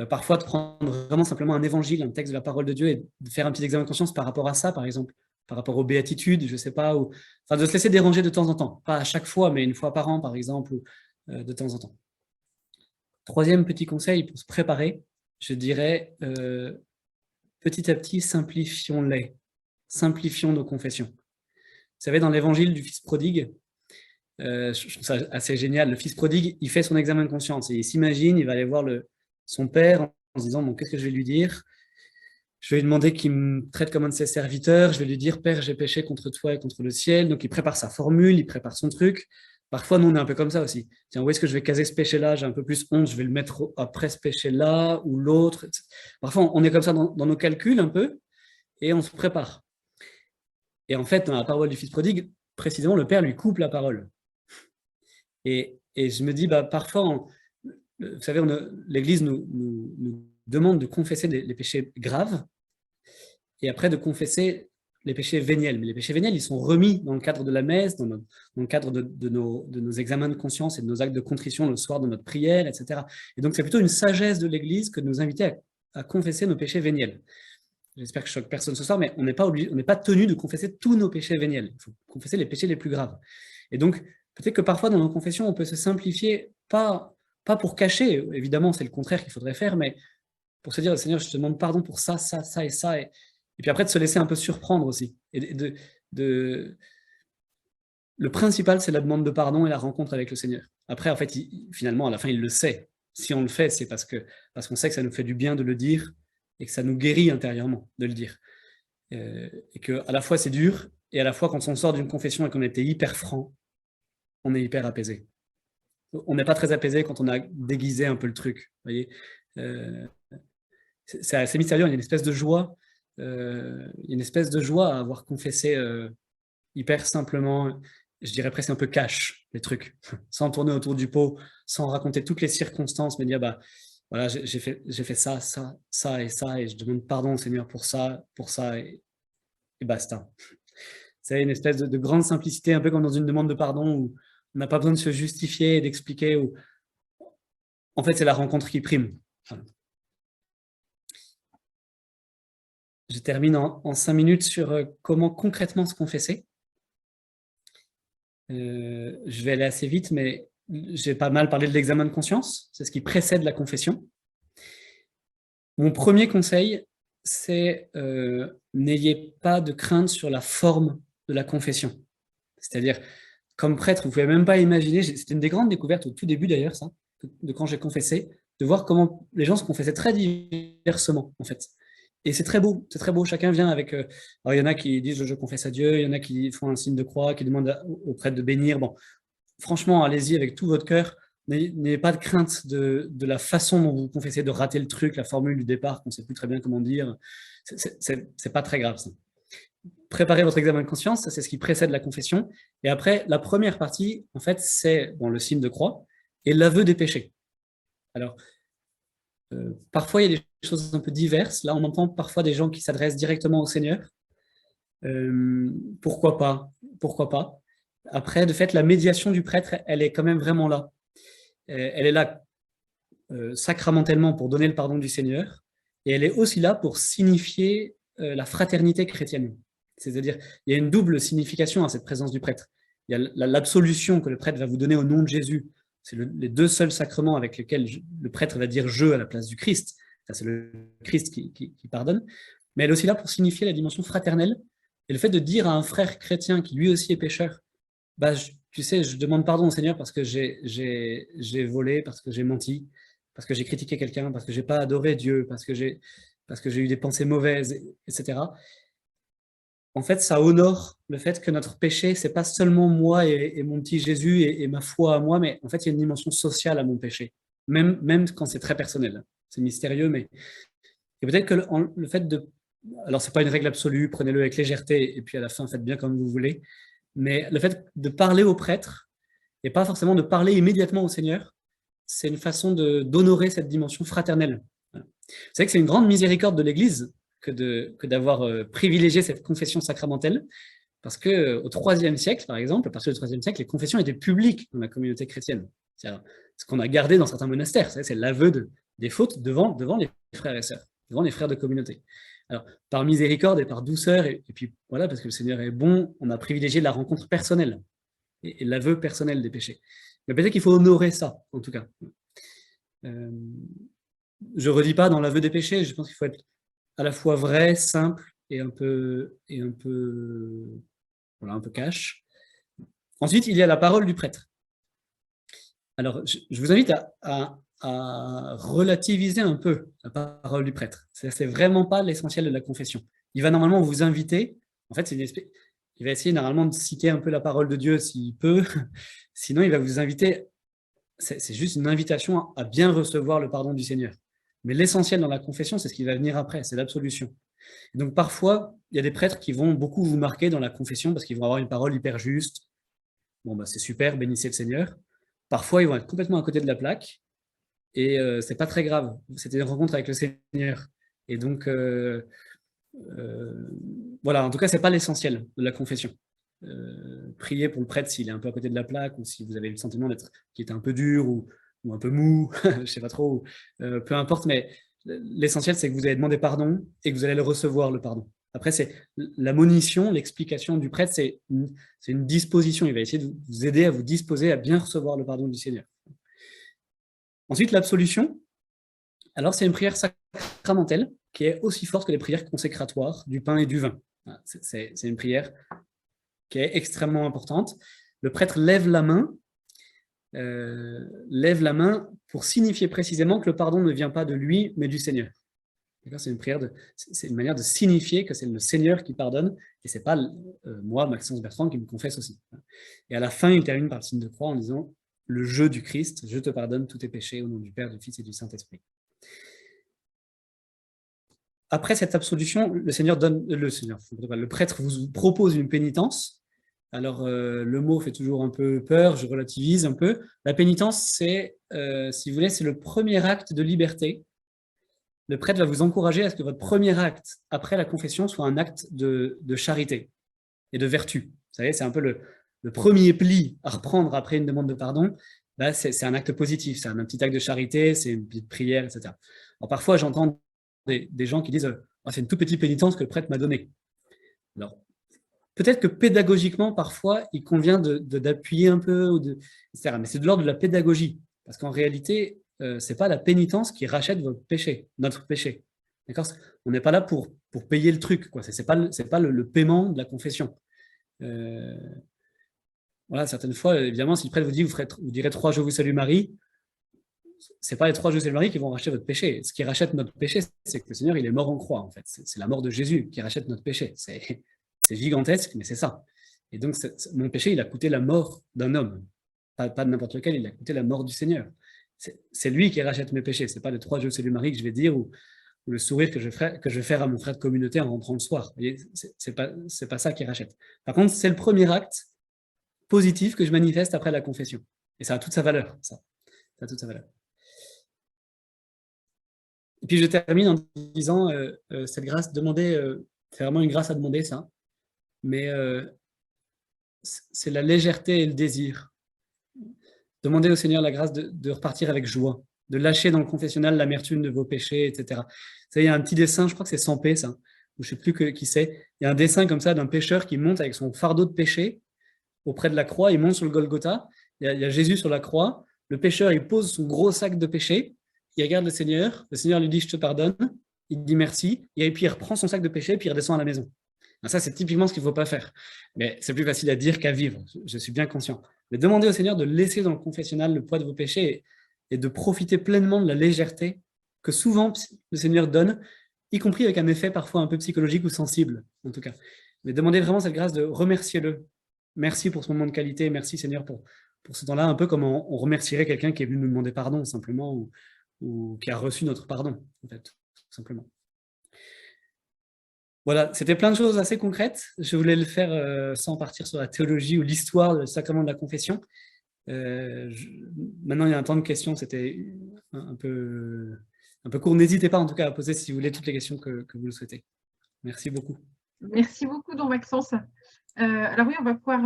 Parfois, de prendre vraiment simplement un évangile, un texte de la parole de Dieu et de faire un petit examen de conscience par rapport à ça, par exemple, par rapport aux béatitudes, je ne sais pas, ou enfin, de se laisser déranger de temps en temps. Pas à chaque fois, mais une fois par an, par exemple, ou de temps en temps. 3e petit conseil pour se préparer, je dirais, petit à petit, simplifions-les. Simplifions nos confessions. Vous savez, dans l'évangile du fils prodigue, je trouve ça assez génial, le fils prodigue, il fait son examen de conscience et il s'imagine, il va aller voir son père en se disant, bon, qu'est-ce que je vais lui dire? Je vais lui demander qu'il me traite comme un de ses serviteurs, je vais lui dire, Père, j'ai péché contre toi et contre le ciel. Donc il prépare sa formule, il prépare son truc. Parfois, nous, on est un peu comme ça aussi. Tiens, où est-ce que je vais caser ce péché-là? J'ai un peu plus honte, je vais le mettre après ce péché-là ou l'autre. Parfois, on est comme ça dans nos calculs un peu et on se prépare. Et en fait, dans la parole du fils prodigue, précisément, le père lui coupe la parole. Et je me dis, parfois, vous savez, l'Église nous demande de confesser les péchés graves et après de confesser les péchés véniels. Mais les péchés véniels, ils sont remis dans le cadre de la messe, dans le cadre de nos examens de conscience et de nos actes de contrition le soir de notre prière, etc. Et donc, c'est plutôt une sagesse de l'Église que de nous inviter à confesser nos péchés véniels. J'espère que je choque personne ce soir, mais on n'est pas tenu de confesser tous nos péchés véniels. Il faut confesser les péchés les plus graves. Et donc, peut-être que parfois, dans nos confessions, on peut se simplifier, pas pour cacher, évidemment, c'est le contraire qu'il faudrait faire, mais pour se dire, Seigneur, je te demande pardon pour ça, ça, ça et ça. Et puis après, de se laisser un peu surprendre aussi. Le principal, c'est la demande de pardon et la rencontre avec le Seigneur. Après, en fait, finalement, à la fin, il le sait. Si on le fait, c'est parce qu'on sait que ça nous fait du bien de le dire et que ça nous guérit intérieurement de le dire. Et qu'à la fois, c'est dur, et à la fois, quand on sort d'une confession et qu'on était hyper franc, on est hyper apaisé. On n'est pas très apaisé quand on a déguisé un peu le truc. Vous voyez, c'est assez mystérieux, il y a une espèce de joie. Il y a une espèce de joie à avoir confessé hyper simplement, je dirais presque un peu cash, les trucs, sans tourner autour du pot, sans raconter toutes les circonstances, mais dire, voilà, j'ai fait ça, ça, ça et ça, et je demande pardon au Seigneur pour ça, et basta. C'est une espèce de grande simplicité, un peu comme dans une demande de pardon, où on n'a pas besoin de se justifier et d'expliquer, où en fait, c'est la rencontre qui prime. Voilà. Je termine en 5 minutes sur comment concrètement se confesser. Je vais aller assez vite, mais j'ai pas mal parlé de l'examen de conscience, c'est ce qui précède la confession. Mon premier conseil, c'est n'ayez pas de crainte sur la forme de la confession. C'est-à-dire, comme prêtre, vous ne pouvez même pas imaginer, c'était une des grandes découvertes au tout début d'ailleurs, ça, de quand j'ai confessé, de voir comment les gens se confessaient très diversement, en fait. Et c'est très beau, chacun vient avec... alors il y en a qui disent « je confesse à Dieu », il y en a qui font un signe de croix, qui demandent au prêtre de bénir. Bon, franchement, allez-y avec tout votre cœur, n'ayez pas de crainte de la façon dont vous confessez, de rater le truc, la formule du départ, qu'on ne sait plus très bien comment dire, c'est pas très grave ça. Préparez votre examen de conscience, ça c'est ce qui précède la confession, et après, la première partie, en fait, c'est le signe de croix et l'aveu des péchés. Alors, parfois, il y a des choses un peu diverses. Là, on entend parfois des gens qui s'adressent directement au Seigneur. Pourquoi pas? Pourquoi pas? Après, de fait, la médiation du prêtre, elle est quand même vraiment là. Elle est là sacramentellement pour donner le pardon du Seigneur, et elle est aussi là pour signifier la fraternité chrétienne. C'est-à-dire, il y a une double signification à cette présence du prêtre. Il y a l'absolution que le prêtre va vous donner au nom de Jésus. C'est les 2 seuls sacrements avec lesquels le prêtre va dire « je » à la place du Christ. Ça, c'est le Christ qui pardonne. Mais elle est aussi là pour signifier la dimension fraternelle. Et le fait de dire à un frère chrétien qui lui aussi est pécheur, tu sais, je demande pardon au Seigneur parce que j'ai volé, parce que j'ai menti, parce que j'ai critiqué quelqu'un, parce que j'ai pas adoré Dieu, parce que j'ai eu des pensées mauvaises, etc. En fait, ça honore le fait que notre péché, c'est pas seulement moi et mon petit Jésus et ma foi à moi, mais en fait, il y a une dimension sociale à mon péché, même quand c'est très personnel. C'est mystérieux, mais et peut-être que le fait de... Alors, c'est pas une règle absolue, prenez-le avec légèreté, et puis à la fin, faites bien comme vous voulez, mais le fait de parler au prêtre, et pas forcément de parler immédiatement au Seigneur, c'est une façon d'honorer cette dimension fraternelle. Vous savez que c'est une grande miséricorde de l'Église que d'avoir privilégié cette confession sacramentelle, parce qu'au IIIe siècle, par exemple, à partir du IIIe siècle, les confessions étaient publiques dans la communauté chrétienne. C'est ce qu'on a gardé dans certains monastères, c'est l'aveu des fautes devant les frères et sœurs, devant les frères de communauté. Alors, par miséricorde et par douceur, et puis voilà, parce que le Seigneur est bon, on a privilégié la rencontre personnelle et l'aveu personnel des péchés. Mais peut-être qu'il faut honorer ça, en tout cas. Je ne redis pas dans l'aveu des péchés, je pense qu'il faut être à la fois vrai, simple et un peu cash. Ensuite, il y a la parole du prêtre. Alors, je vous invite à relativiser un peu la parole du prêtre. C'est vraiment pas l'essentiel de la confession. Il va normalement vous inviter, en fait, il va essayer normalement de citer un peu la parole de Dieu s'il peut, sinon il va vous inviter, c'est juste une invitation à bien recevoir le pardon du Seigneur. Mais l'essentiel dans la confession, c'est ce qui va venir après, c'est l'absolution. Donc parfois, il y a des prêtres qui vont beaucoup vous marquer dans la confession parce qu'ils vont avoir une parole hyper juste. Bon, c'est super, bénissez le Seigneur. Parfois, ils vont être complètement à côté de la plaque et c'est pas très grave. C'était une rencontre avec le Seigneur. Et donc, voilà, en tout cas, c'est pas l'essentiel de la confession. Priez pour le prêtre s'il est un peu à côté de la plaque ou si vous avez le sentiment qu'il était un peu dur ou un peu mou, je sais pas trop, peu importe, mais l'essentiel, c'est que vous avez demandé pardon et que vous allez le recevoir, le pardon. Après, c'est la monition, l'explication du prêtre, c'est une disposition. Il va essayer de vous aider à vous disposer à bien recevoir le pardon du Seigneur. Ensuite, l'absolution. Alors, c'est une prière sacramentelle qui est aussi forte que les prières consécratoires du pain et du vin. C'est une prière qui est extrêmement importante. Le prêtre lève la main pour signifier précisément que le pardon ne vient pas de lui, mais du Seigneur. C'est une manière de signifier que c'est le Seigneur qui pardonne, et ce n'est pas moi, Maxence Bertrand, qui me confesse aussi. Et à la fin, il termine par le signe de croix en disant « Le jeu du Christ, je te pardonne tous tes péchés au nom du Père, du Fils et du Saint-Esprit ». Après cette absolution, le prêtre vous propose une pénitence. Alors, le mot fait toujours un peu peur, je relativise un peu. La pénitence, c'est, si vous voulez, c'est le premier acte de liberté. Le prêtre va vous encourager à ce que votre premier acte après la confession soit un acte de charité et de vertu. Vous savez, c'est un peu le premier pli à reprendre après une demande de pardon. Là, c'est un acte positif, c'est un petit acte de charité, c'est une petite prière, etc. Alors, parfois, j'entends des gens qui disent c'est une toute petite pénitence que le prêtre m'a donnée. Alors, peut-être que pédagogiquement, parfois, il convient d'appuyer un peu, etc. Mais c'est de l'ordre de la pédagogie. Parce qu'en réalité, ce n'est pas la pénitence qui rachète votre péché, notre péché. D'accord ? On n'est pas là pour payer le truc. Ce n'est pas le paiement de la confession. Voilà, certaines fois, évidemment, si le prêtre vous dit vous direz 3 Je vous salue Marie, ce n'est pas les 3 Je vous salue Marie qui vont racheter votre péché. Ce qui rachète notre péché, c'est que le Seigneur, il est mort en croix, en fait. C'est la mort de Jésus qui rachète notre péché. C'est gigantesque, mais c'est ça. Et donc, mon péché, il a coûté la mort d'un homme. Pas de n'importe lequel, il a coûté la mort du Seigneur. C'est lui qui rachète mes péchés. Ce n'est pas les 3 Je salue Marie que je vais dire ou le sourire que je vais faire à mon frère de communauté en rentrant le soir. Ce n'est pas ça qui rachète. Par contre, c'est le premier acte positif que je manifeste après la confession. Et ça a toute sa valeur, ça. Ça a toute sa valeur. Et puis je termine en disant, cette grâce demandée, c'est vraiment une grâce à demander, ça. Mais c'est la légèreté et le désir. Demandez au Seigneur la grâce de repartir avec joie, de lâcher dans le confessionnal l'amertume de vos péchés, etc. Il y a un petit dessin, je crois que c'est Sampé, ça, ou je ne sais plus qui c'est. Il y a un dessin comme ça d'un pécheur qui monte avec son fardeau de péché auprès de la croix, il monte sur le Golgotha, il y a Jésus sur la croix, le pécheur, il pose son gros sac de péché, il regarde le Seigneur lui dit « je te pardonne », il dit merci, et puis il reprend son sac de péché, puis il redescend à la maison. Alors ça, c'est typiquement ce qu'il ne faut pas faire. Mais c'est plus facile à dire qu'à vivre, je suis bien conscient. Mais demandez au Seigneur de laisser dans le confessionnal le poids de vos péchés et de profiter pleinement de la légèreté que souvent le Seigneur donne, y compris avec un effet parfois un peu psychologique ou sensible, en tout cas. Mais demandez vraiment cette grâce de remercier-le. Merci pour ce moment de qualité, merci Seigneur pour ce temps-là, un peu comme on remercierait quelqu'un qui est venu nous demander pardon, simplement, ou qui a reçu notre pardon, en fait, tout simplement. Voilà, c'était plein de choses assez concrètes. Je voulais le faire sans partir sur la théologie ou l'histoire du sacrement de la confession. Maintenant, il y a un temps de questions, c'était un peu un peu court. N'hésitez pas en tout cas à poser, si vous voulez, toutes les questions que vous le souhaitez. Merci beaucoup. Merci beaucoup, don Maxence. Alors oui, on va pouvoir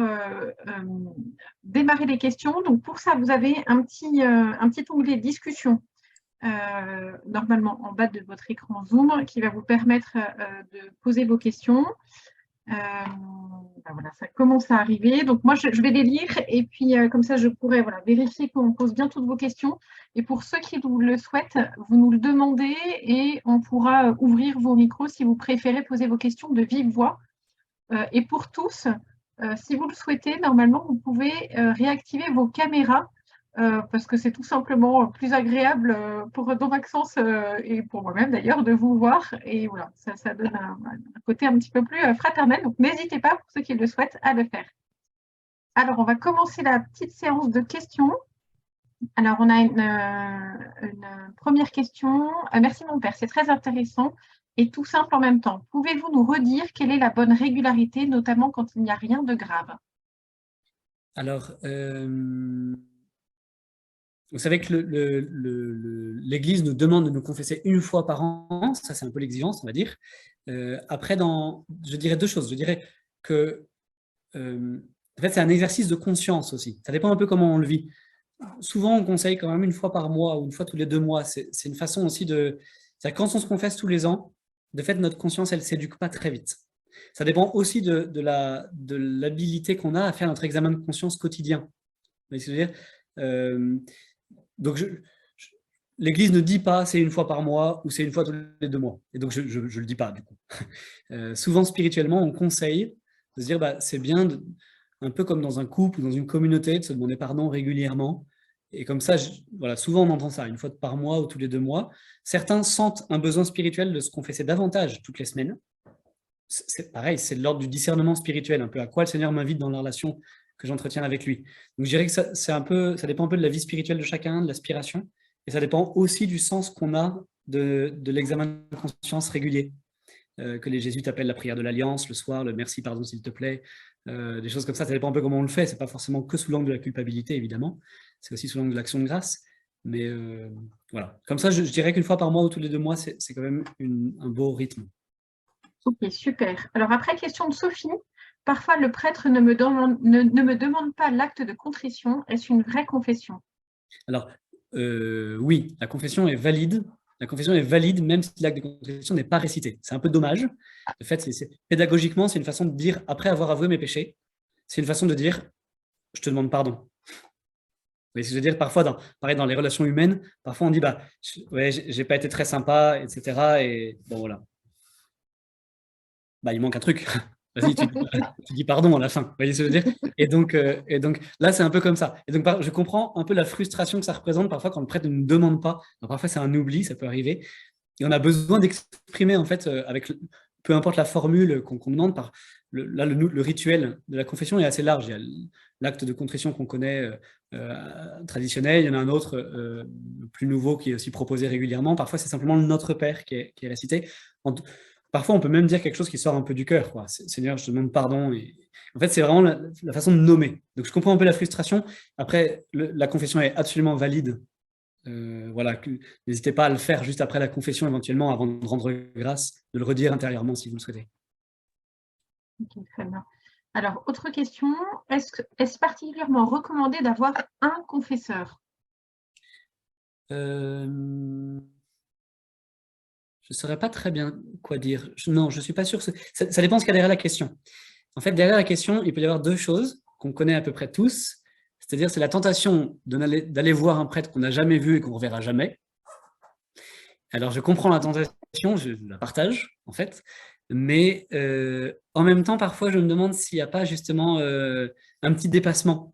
démarrer les questions. Donc pour ça, vous avez un petit onglet discussion, normalement en bas de votre écran Zoom, qui va vous permettre de poser vos questions. Voilà, ça commence à arriver. Donc moi, je vais les lire et puis comme ça, je pourrai vérifier qu'on pose bien toutes vos questions. Et pour ceux qui le souhaitent, vous nous le demandez et on pourra ouvrir vos micros si vous préférez poser vos questions de vive voix. Et pour tous, si vous le souhaitez, normalement, vous pouvez réactiver vos caméras parce que c'est tout simplement plus agréable pour don Maxence et pour moi-même d'ailleurs de vous voir. Et voilà, ça donne un côté un petit peu plus fraternel. Donc, n'hésitez pas, pour ceux qui le souhaitent, à le faire. Alors, on va commencer la petite séance de questions. Alors, on a une première question. Merci mon père, c'est très intéressant et tout simple en même temps. Pouvez-vous nous redire quelle est la bonne régularité, notamment quand il n'y a rien de grave? Alors, vous savez que l'Église nous demande de nous confesser une fois par an, ça c'est un peu l'exigence, on va dire. Après, je dirais deux choses. Je dirais que en fait, c'est un exercice de conscience aussi. Ça dépend un peu comment on le vit. Souvent, on conseille quand même une fois par mois ou une fois tous les 2 mois. C'est une façon aussi de... Quand on se confesse tous les ans, de fait, notre conscience, elle ne s'éduque pas très vite. Ça dépend aussi de l'habilité qu'on a à faire notre examen de conscience quotidien. Vous voyez ce que je veux dire? Donc, l'Église ne dit pas c'est une fois par mois ou c'est une fois tous les 2 mois. Et donc, je ne le dis pas, du coup. Souvent, spirituellement, on conseille de se dire c'est bien, un peu comme dans un couple ou dans une communauté, de se demander pardon régulièrement. Et comme ça, voilà, souvent on entend ça, une fois par mois ou tous les 2 mois. Certains sentent un besoin spirituel de se confesser davantage toutes les semaines. C'est pareil, c'est de l'ordre du discernement spirituel, un peu à quoi le Seigneur m'invite dans la relation que j'entretiens avec lui. Donc je dirais que ça dépend un peu de la vie spirituelle de chacun, de l'aspiration, et ça dépend aussi du sens qu'on a de l'examen de conscience régulier, que les jésuites appellent la prière de l'alliance, le soir, le merci, pardon, s'il te plaît, des choses comme ça dépend un peu comment on le fait, c'est pas forcément que sous l'angle de la culpabilité, évidemment, c'est aussi sous l'angle de l'action de grâce, mais voilà. Comme ça, je dirais qu'une fois par mois ou tous les 2 mois, c'est quand même un beau rythme. Ok, super. Alors après, question de Sophie. Parfois, le prêtre ne me demande pas l'acte de contrition. Est-ce une vraie confession? Alors, oui, la confession est valide. La confession est valide même si l'acte de contrition n'est pas récité. C'est un peu dommage. En fait, pédagogiquement, c'est une façon de dire, après avoir avoué mes péchés, c'est une façon de dire, je te demande pardon. Vous voyez ce que je veux dire? Parfois, pareil, dans les relations humaines, parfois on dit, ouais, j'ai pas été très sympa, etc. Et bon, voilà. Il manque un truc. Vas-y, tu dis pardon à la fin. Vous voyez ce que je veux dire? Et donc là, c'est un peu comme ça. Et donc, je comprends un peu la frustration que ça représente parfois quand le prêtre ne nous demande pas. Alors, parfois, c'est un oubli, ça peut arriver. Et on a besoin d'exprimer, en fait, peu importe la formule qu'on demande, le rituel de la confession est assez large. Il y a l'acte de contrition qu'on connaît traditionnel, il y en a un autre plus nouveau qui est aussi proposé régulièrement. Parfois, c'est simplement le Notre Père qui est récité. Parfois, on peut même dire quelque chose qui sort un peu du cœur. Seigneur, je te demande pardon. Et en fait, c'est vraiment la façon de nommer. Donc, je comprends un peu la frustration. Après, la confession est absolument valide. Voilà, n'hésitez pas à le faire juste après la confession, éventuellement, avant de rendre grâce, de le redire intérieurement si vous le souhaitez. Ok, très bien. Alors, autre question. Est-ce particulièrement recommandé d'avoir un confesseur? Je ne saurais pas très bien quoi dire. Non, je ne suis pas sûr. Ça dépend ce qu'il y a derrière la question. En fait, derrière la question, il peut y avoir deux choses qu'on connaît à peu près tous. C'est-à-dire, c'est la tentation d'aller voir un prêtre qu'on n'a jamais vu et qu'on ne reverra jamais. Alors, je comprends la tentation, je la partage, en fait. Mais en même temps, parfois, je me demande s'il n'y a pas justement un petit dépassement.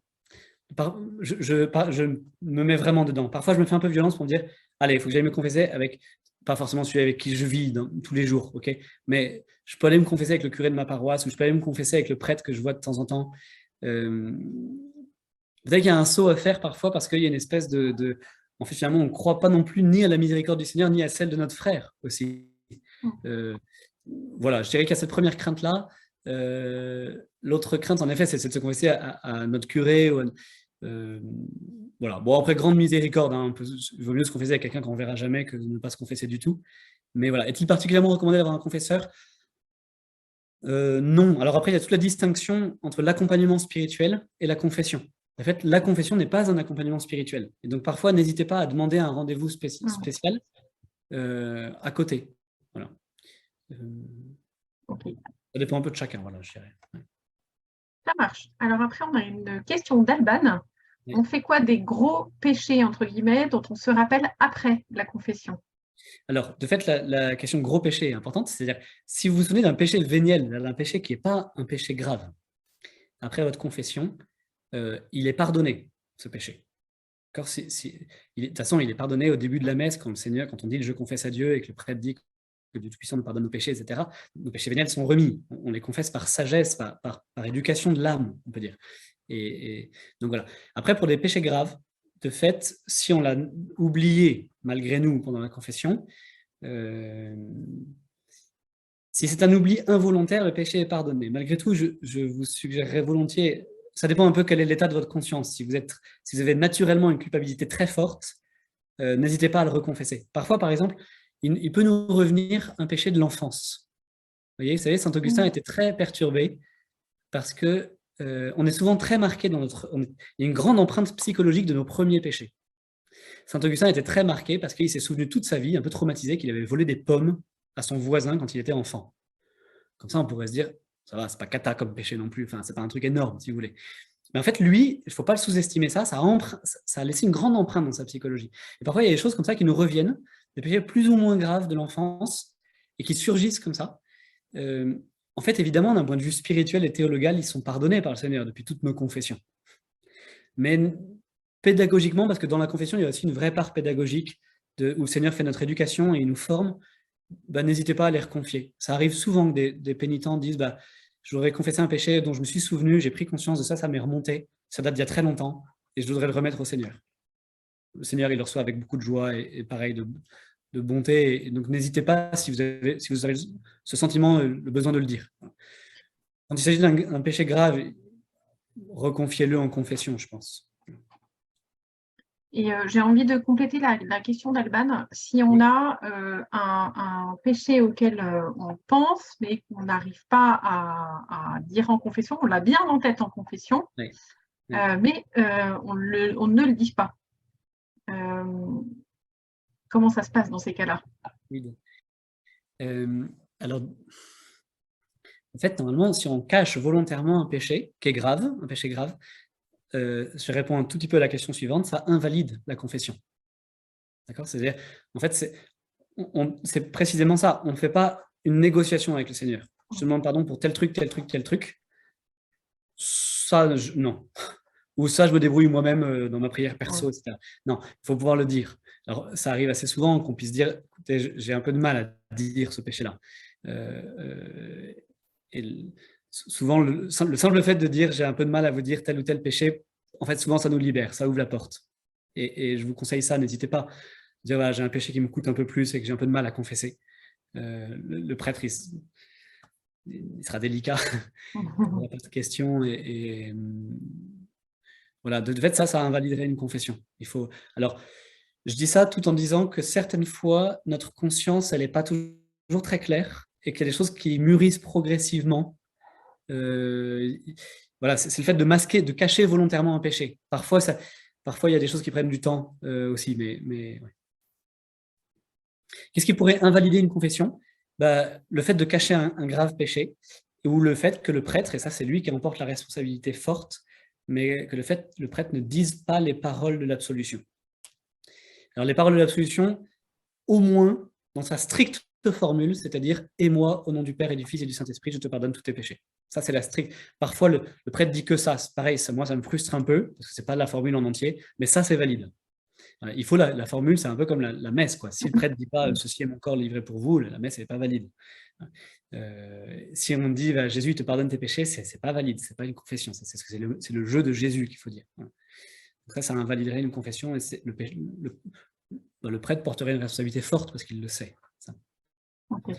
Je me mets vraiment dedans. Parfois, je me fais un peu violence pour me dire, allez, il faut que j'aille me confesser avec, pas forcément celui avec qui je vis tous les jours, ok? Mais je peux aller me confesser avec le curé de ma paroisse ou je peux aller me confesser avec le prêtre que je vois de temps en temps. Peut-être qu'il y a un saut à faire parfois parce qu'il y a une espèce en fait, finalement, on ne croit pas non plus ni à la miséricorde du Seigneur ni à celle de notre frère aussi. Voilà, je dirais qu'il y a cette première crainte-là. L'autre crainte, en effet, c'est de se confesser à notre curé ou voilà. Bon, après, grande miséricorde, hein, il vaut mieux se confesser avec quelqu'un qu'on ne verra jamais que de ne pas se confesser du tout. Mais voilà, est-il particulièrement recommandé d'avoir un confesseur? Non. Alors après, il y a toute la distinction entre l'accompagnement spirituel et la confession. En fait, la confession n'est pas un accompagnement spirituel. Et donc parfois, n'hésitez pas à demander un rendez-vous spécial à côté. Voilà. Ok. Ça dépend un peu de chacun, voilà, je dirais. Ouais. Ça marche. Alors après, on a une question d'Alban. Oui. On fait quoi des gros péchés, entre guillemets, dont on se rappelle après la confession? Alors, de fait, la question gros péché est importante. C'est-à-dire, si vous vous souvenez d'un péché véniel, d'un péché qui n'est pas un péché grave, après votre confession, il est pardonné, ce péché. De toute façon, il est pardonné au début de la messe, quand le Seigneur, quand on dit « je confesse à Dieu » et que le prêtre dit que Dieu Tout-Puissant nous pardonne nos péchés, etc. Nos péchés véniels sont remis. On les confesse par sagesse, par éducation de l'âme, on peut dire. Et donc voilà. Après, pour des péchés graves, de fait, si on l'a oublié malgré nous pendant la confession, si c'est un oubli involontaire, le péché est pardonné. Malgré tout, je vous suggérerais volontiers, ça dépend un peu quel est l'état de votre conscience. Si vous avez naturellement une culpabilité très forte, n'hésitez pas à le reconfesser. Parfois, par exemple, il peut nous revenir un péché de l'enfance. Vous savez, saint Augustin était très perturbé parce que on est souvent très marqué il y a une grande empreinte psychologique de nos premiers péchés. Saint Augustin était très marqué parce qu'il s'est souvenu toute sa vie, un peu traumatisé, qu'il avait volé des pommes à son voisin quand il était enfant. Comme ça, on pourrait se dire, ça va, c'est pas cata comme péché non plus, enfin, c'est pas un truc énorme, si vous voulez. Mais en fait, lui, il ne faut pas le sous-estimer, ça a laissé une grande empreinte dans sa psychologie. Et parfois, il y a des choses comme ça qui nous reviennent, des péchés plus ou moins graves de l'enfance, et qui surgissent comme ça. En fait, évidemment, d'un point de vue spirituel et théologal, ils sont pardonnés par le Seigneur depuis toutes nos confessions. Mais pédagogiquement, parce que dans la confession, il y a aussi une vraie part pédagogique où le Seigneur fait notre éducation et il nous forme, n'hésitez pas à les reconfier. Ça arrive souvent que des pénitents disent je voudrais confesser un péché dont je me suis souvenu, j'ai pris conscience de ça, ça m'est remonté, ça date d'il y a très longtemps, et je voudrais le remettre au Seigneur. Le Seigneur, il le reçoit avec beaucoup de joie et pareil, de bonté. Et donc, n'hésitez pas, si vous avez ce sentiment, le besoin de le dire. Quand il s'agit d'un péché grave, reconfiez-le en confession, je pense. Et j'ai envie de compléter la question d'Alban. Si on a un péché auquel on pense, mais qu'on n'arrive pas à dire en confession, on l'a bien en tête en confession, Oui. mais on ne le dit pas. Comment ça se passe dans ces cas-là? Alors, en fait, normalement, si on cache volontairement un péché qui est grave, un péché grave, je réponds un tout petit peu à la question suivante, ça invalide la confession. D'accord? C'est-à-dire, en fait, c'est précisément ça. On ne fait pas une négociation avec le Seigneur. Je te demande pardon pour tel truc, tel truc, tel truc. Ça, non. Ou ça, je me débrouille moi-même dans ma prière perso, etc. Non, il faut pouvoir le dire. Alors, ça arrive assez souvent qu'on puisse dire, écoutez, j'ai un peu de mal à dire ce péché-là. Et souvent, le simple fait de dire, j'ai un peu de mal à vous dire tel ou tel péché, en fait, souvent, ça nous libère, ça ouvre la porte. Et je vous conseille ça, n'hésitez pas à dire, voilà, j'ai un péché qui me coûte un peu plus et que j'ai un peu de mal à confesser. Le prêtre, il sera délicat, il n'y a pas de question. Voilà, de fait, ça invaliderait une confession. Alors, je dis ça tout en disant que certaines fois, notre conscience, elle n'est pas toujours très claire et qu'il y a des choses qui mûrissent progressivement. Voilà, c'est le fait de masquer, de cacher volontairement un péché. Parfois, il y a des choses qui prennent du temps aussi, mais ouais. Qu'est-ce qui pourrait invalider une confession? Le fait de cacher un grave péché, ou le fait que le prêtre, et ça c'est lui qui emporte la responsabilité forte, mais que le prêtre ne dise pas les paroles de l'absolution. Alors les paroles de l'absolution, au moins, dans sa stricte formule, c'est-à-dire « Et moi, au nom du Père et du Fils et du Saint-Esprit, je te pardonne tous tes péchés ». Ça, c'est la stricte. Parfois, le prêtre dit que ça. Pareil, moi, ça me frustre un peu, parce que ce n'est pas la formule en entier, mais ça, c'est valide. Il faut la formule, c'est un peu comme la messe, quoi. Si le prêtre ne dit pas « Ceci est mon corps livré pour vous », la messe n'est pas valide. Si on dit « Jésus te pardonne tes péchés », ce n'est pas valide, ce n'est pas une confession, c'est le jeu de Jésus qu'il faut dire. Donc ça invaliderait une confession, et le prêtre porterait une responsabilité forte parce qu'il le sait. Ça. Okay.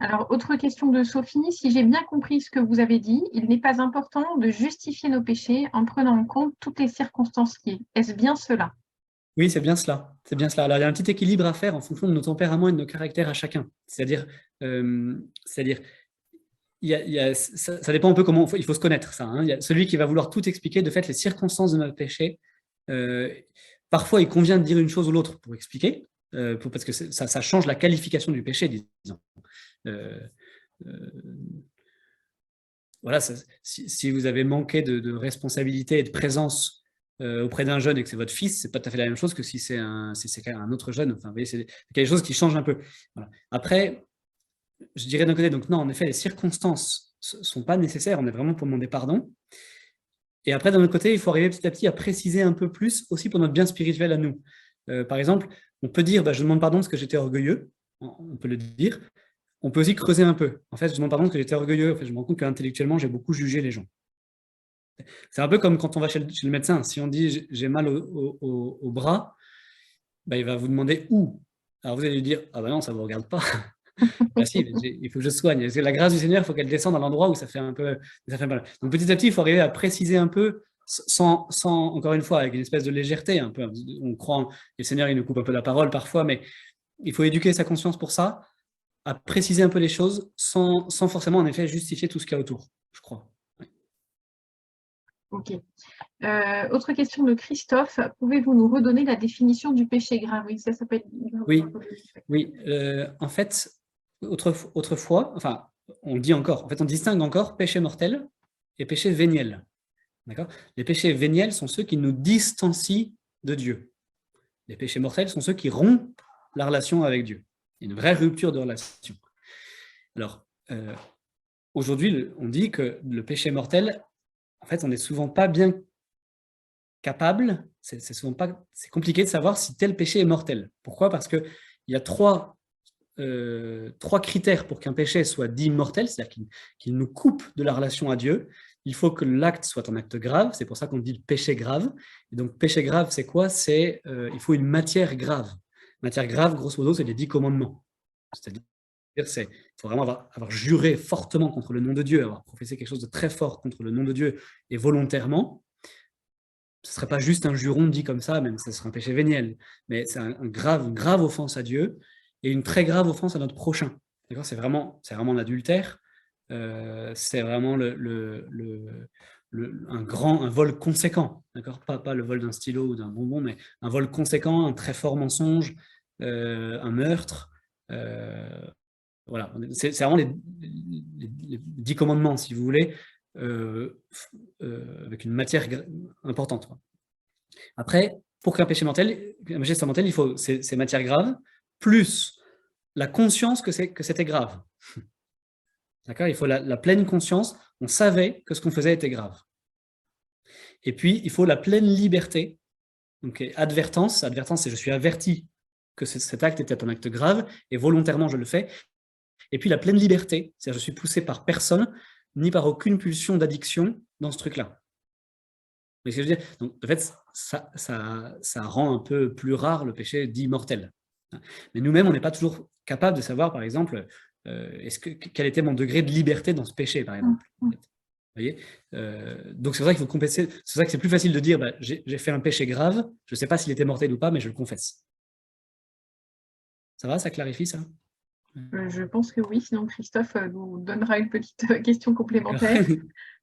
Alors, autre question de Sophie. Si j'ai bien compris ce que vous avez dit, il n'est pas important de justifier nos péchés en prenant en compte toutes les circonstances liées. Est-ce bien cela? Oui, c'est bien cela. C'est bien cela. Alors, il y a un petit équilibre à faire en fonction de nos tempéraments et de nos caractères à chacun. C'est-à-dire, ça dépend un peu comment il faut se connaître, ça. Hein. Il y a celui qui va vouloir tout expliquer, de fait, les circonstances de notre péché. Parfois, il convient de dire une chose ou l'autre pour expliquer, parce que ça change la qualification du péché, disons. Euh, euh, voilà, si vous avez manqué de responsabilité et de présence auprès d'un jeune et que c'est votre fils, c'est pas tout à fait la même chose que si c'est un autre jeune. Enfin, vous voyez, c'est quelque chose qui change un peu. Voilà. Après, je dirais d'un côté, donc non, en effet, les circonstances ne sont pas nécessaires, on est vraiment pour demander pardon. Et après, d'un autre côté, il faut arriver petit à petit à préciser un peu plus aussi pour notre bien spirituel à nous. Par exemple, on peut dire, je demande pardon parce que j'étais orgueilleux, on peut le dire. On peut aussi creuser un peu. En fait, je demande pardon parce que j'étais orgueilleux. En fait, je me rends compte qu'intellectuellement, j'ai beaucoup jugé les gens. C'est un peu comme quand on va chez le médecin. Si on dit j'ai mal au bras, il va vous demander où. Alors vous allez lui dire ah non, ça ne vous regarde pas. Si, il faut que je soigne. Parce que la grâce du Seigneur, il faut qu'elle descende à l'endroit où ça fait un peu mal. Donc petit à petit, il faut arriver à préciser un peu, sans encore une fois, avec une espèce de légèreté. Un peu. On croit, le Seigneur, il nous coupe un peu la parole parfois, mais il faut éduquer sa conscience pour ça, à préciser un peu les choses, sans forcément, en effet, justifier tout ce qu'il y a autour, je crois. Ok. Autre question de Christophe. Pouvez-vous nous redonner la définition du péché grave? Oui, ça peut être... Oui. En fait, autrefois, enfin, on dit encore, en fait, on distingue encore péché mortel et péché véniel. D'accord? Les péchés véniels sont ceux qui nous distancient de Dieu. Les péchés mortels sont ceux qui rompent la relation avec Dieu. Il y a une vraie rupture de relation. Alors, aujourd'hui, on dit que le péché mortel, en fait, on n'est souvent pas bien capable, c'est compliqué de savoir si tel péché est mortel. Pourquoi? Parce qu'il y a trois critères pour qu'un péché soit dit mortel, c'est-à-dire qu'il nous coupe de la relation à Dieu. Il faut que l'acte soit un acte grave, c'est pour ça qu'on dit le péché grave. Et donc, péché grave, c'est quoi? Il faut une matière grave. Matière grave, grosso modo, c'est les 10 commandements. C'est-à-dire, il faut vraiment avoir juré fortement contre le nom de Dieu, avoir professé quelque chose de très fort contre le nom de Dieu et volontairement. Ce ne serait pas juste un juron dit comme ça, même ce serait un péché véniel, mais c'est une grave offense à Dieu et une très grave offense à notre prochain. C'est vraiment l'adultère, c'est vraiment un vol conséquent, pas le vol d'un stylo ou d'un bonbon, mais un vol conséquent, un très fort mensonge, un meurtre. Voilà, c'est vraiment les 10 commandements, si vous voulez, avec une matière importante. Après, pour qu'un péché mortel, soit mortel, il faut ces matières graves, plus la conscience que c'était grave. D'accord? Il faut la pleine conscience, on savait que ce qu'on faisait était grave. Et puis, il faut la pleine liberté. Donc, advertence, c'est je suis averti que cet acte était un acte grave, et volontairement je le fais. Et puis la pleine liberté, c'est-à-dire je suis poussé par personne, ni par aucune pulsion d'addiction dans ce truc-là. Mais ce que je veux dire, donc, en fait, ça rend un peu plus rare le péché dit mortel. Mais nous-mêmes, on n'est pas toujours capable de savoir, par exemple, quel était mon degré de liberté dans ce péché, par exemple. Vous voyez, donc c'est pour ça qu'il faut confesser. C'est pour ça que c'est plus facile de dire, j'ai fait un péché grave, je ne sais pas s'il était mortel ou pas, mais je le confesse. Ça va, ça clarifie ça? Je pense que oui, sinon Christophe nous donnera une petite question complémentaire.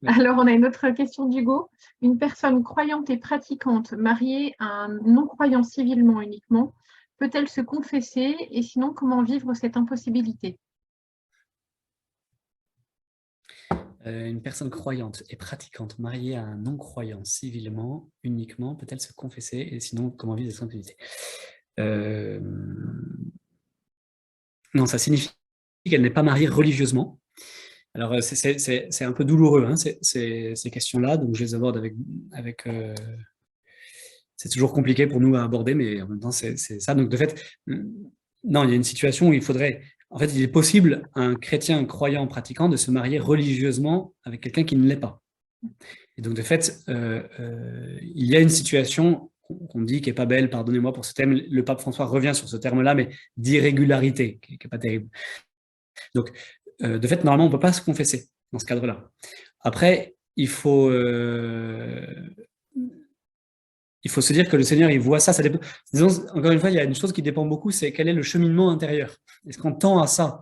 Alors, on a une autre question d'Hugo. Une personne croyante et pratiquante mariée à un non-croyant civilement uniquement, peut-elle se confesser et sinon, comment vivre cette impossibilité? Une personne croyante et pratiquante mariée à un non-croyant civilement uniquement, peut-elle se confesser et sinon, comment vivre cette impossibilité? Non, ça signifie qu'elle n'est pas mariée religieusement. Alors, c'est un peu douloureux, hein, ces questions-là, donc je les aborde avec c'est toujours compliqué pour nous à aborder, mais en même temps, c'est ça. Donc, de fait, non, il y a une situation où il faudrait... En fait, il est possible à un chrétien croyant pratiquant de se marier religieusement avec quelqu'un qui ne l'est pas. Et donc, de fait, il y a une situation qu'on dit qui n'est pas belle, pardonnez-moi pour ce thème, le pape François revient sur ce terme-là, mais d'irrégularité, qui n'est pas terrible. Donc, de fait, normalement, on ne peut pas se confesser dans ce cadre-là. Après, il faut se dire que le Seigneur, il voit ça. Ça dépend. Disons, encore une fois, il y a une chose qui dépend beaucoup, c'est quel est le cheminement intérieur. Est-ce qu'on tend à ça?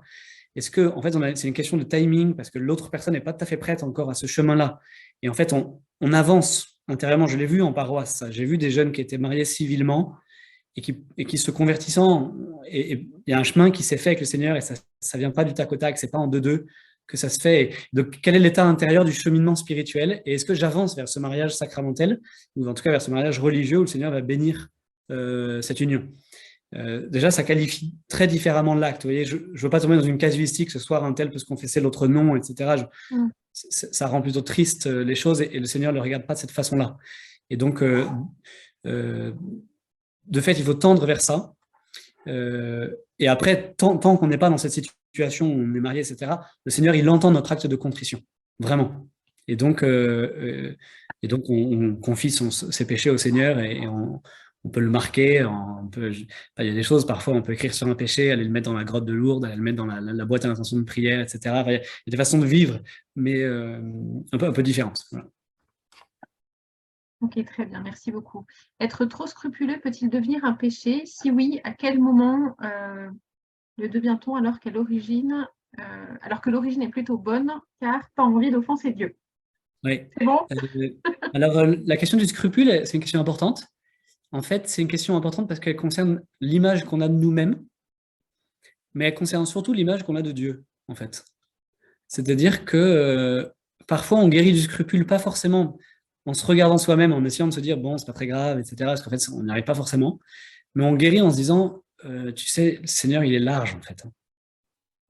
Est-ce que, en fait, c'est une question de timing parce que l'autre personne n'est pas tout à fait prête encore à ce chemin-là. Et en fait, on avance intérieurement. Je l'ai vu en paroisse, ça. J'ai vu des jeunes qui étaient mariés civilement et qui se convertissant, et il y a un chemin qui s'est fait avec le Seigneur et ça ne vient pas du tac au tac, c'est pas en deux que ça se fait. Donc, quel est l'état intérieur du cheminement spirituel et est-ce que j'avance vers ce mariage sacramentel ou en tout cas vers ce mariage religieux où le Seigneur va bénir cette union? Déjà, ça qualifie très différemment l'acte. Vous voyez, je ne veux pas tomber dans une casuistique, ce soir un tel peut se confesser, l'autre non, etc. Ça rend plutôt triste les choses et le Seigneur ne le regarde pas de cette façon-là. Et donc, de fait, il faut tendre vers ça. Et après, tant qu'on n'est pas dans cette situation où on est marié, etc., le Seigneur, il entend notre acte de contrition, vraiment. Et donc on confie ses péchés au Seigneur et on peut le marquer. Il y a des choses, parfois, on peut écrire sur un péché, aller le mettre dans la grotte de Lourdes, aller le mettre dans la boîte à l'intention de prière, etc. Enfin, il y a des façons de vivre, mais un peu différentes. Voilà. Ok, très bien, merci beaucoup. Être trop scrupuleux peut-il devenir un péché? Si oui, à quel moment le devient-on alors que l'origine est plutôt bonne, car pas envie d'offenser Dieu? Oui. C'est bon? Alors, la question du scrupule, c'est une question importante. En fait, c'est une question importante parce qu'elle concerne l'image qu'on a de nous-mêmes, mais elle concerne surtout l'image qu'on a de Dieu, en fait. C'est-à-dire que parfois, on guérit du scrupule, pas forcément en se regardant soi-même, en essayant de se dire, bon, c'est pas très grave, etc., parce qu'en fait, on n'y arrive pas forcément, mais on guérit en se disant, tu sais, le Seigneur, il est large, en fait.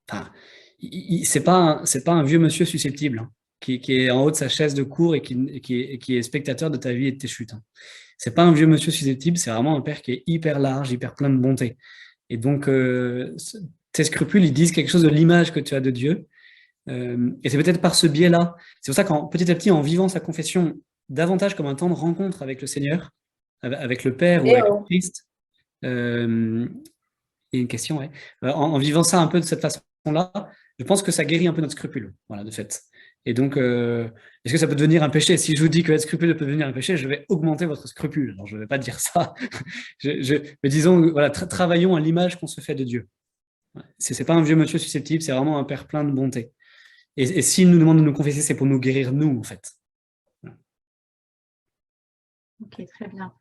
Enfin, c'est pas un vieux monsieur susceptible, hein, qui est en haut de sa chaise de cour et qui est spectateur de ta vie et de tes chutes. Hein. C'est pas un vieux monsieur susceptible, c'est vraiment un père qui est hyper large, hyper plein de bonté. Et donc, tes scrupules, ils disent quelque chose de l'image que tu as de Dieu. Et c'est peut-être par ce biais-là. C'est pour ça qu'en petit à petit, en vivant sa confession davantage comme un temps de rencontre avec le Seigneur, avec le Père ou avec le Christ, et une question, ouais. En vivant ça un peu de cette façon-là, je pense que ça guérit un peu notre scrupule, voilà, de fait. Et donc, est-ce que ça peut devenir un péché? Si je vous dis que être scrupuleux peut devenir un péché, je vais augmenter votre scrupule. Alors, je ne vais pas dire ça. Mais disons, voilà, travaillons à l'image qu'on se fait de Dieu. Ce n'est pas un vieux monsieur susceptible, c'est vraiment un Père plein de bonté. Et s'il nous demande de nous confesser, c'est pour nous guérir, nous, en fait. Voilà. Ok, très bien.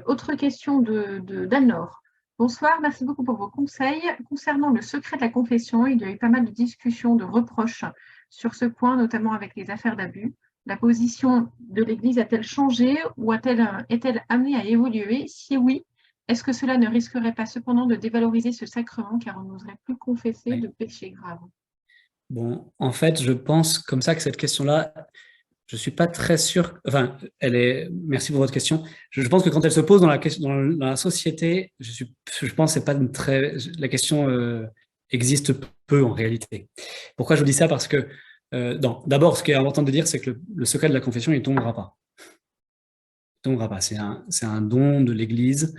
Autre question d'Anne-Laure. Bonsoir, merci beaucoup pour vos conseils. Concernant le secret de la confession, il y a eu pas mal de discussions, de reproches sur ce point, notamment avec les affaires d'abus. La position de l'Église a-t-elle changé ou est-elle amenée à évoluer? Si oui, est-ce que cela ne risquerait pas cependant de dévaloriser ce sacrement car on n'oserait plus confesser de péchés graves? Bon, en fait, je pense comme ça que cette question-là, je ne suis pas très sûr. Enfin, merci pour votre question. Je pense que quand elle se pose dans la société, je pense que c'est pas une la question existe peu en réalité. Pourquoi je vous dis ça? Parce que d'abord, ce qui est important de dire, c'est que le secret de la confession, il ne tombera pas. Il ne tombera pas. C'est un don de l'Église.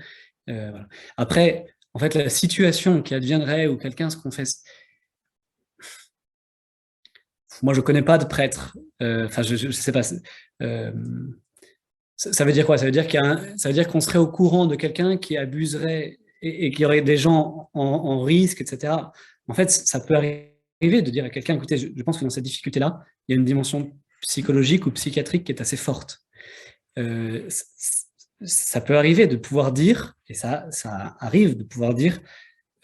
Voilà. Après, en fait, la situation qui adviendrait où quelqu'un se confesse. Moi, je ne connais pas de prêtre. Enfin, je ne sais pas. Ça veut dire quoi? Ça veut dire qu'on serait au courant de quelqu'un qui abuserait et qui aurait des gens en risque, etc. En fait, ça peut arriver de dire à quelqu'un, écoutez, je pense que dans cette difficulté-là, il y a une dimension psychologique ou psychiatrique qui est assez forte. Ça peut arriver de pouvoir dire, et ça arrive de pouvoir dire,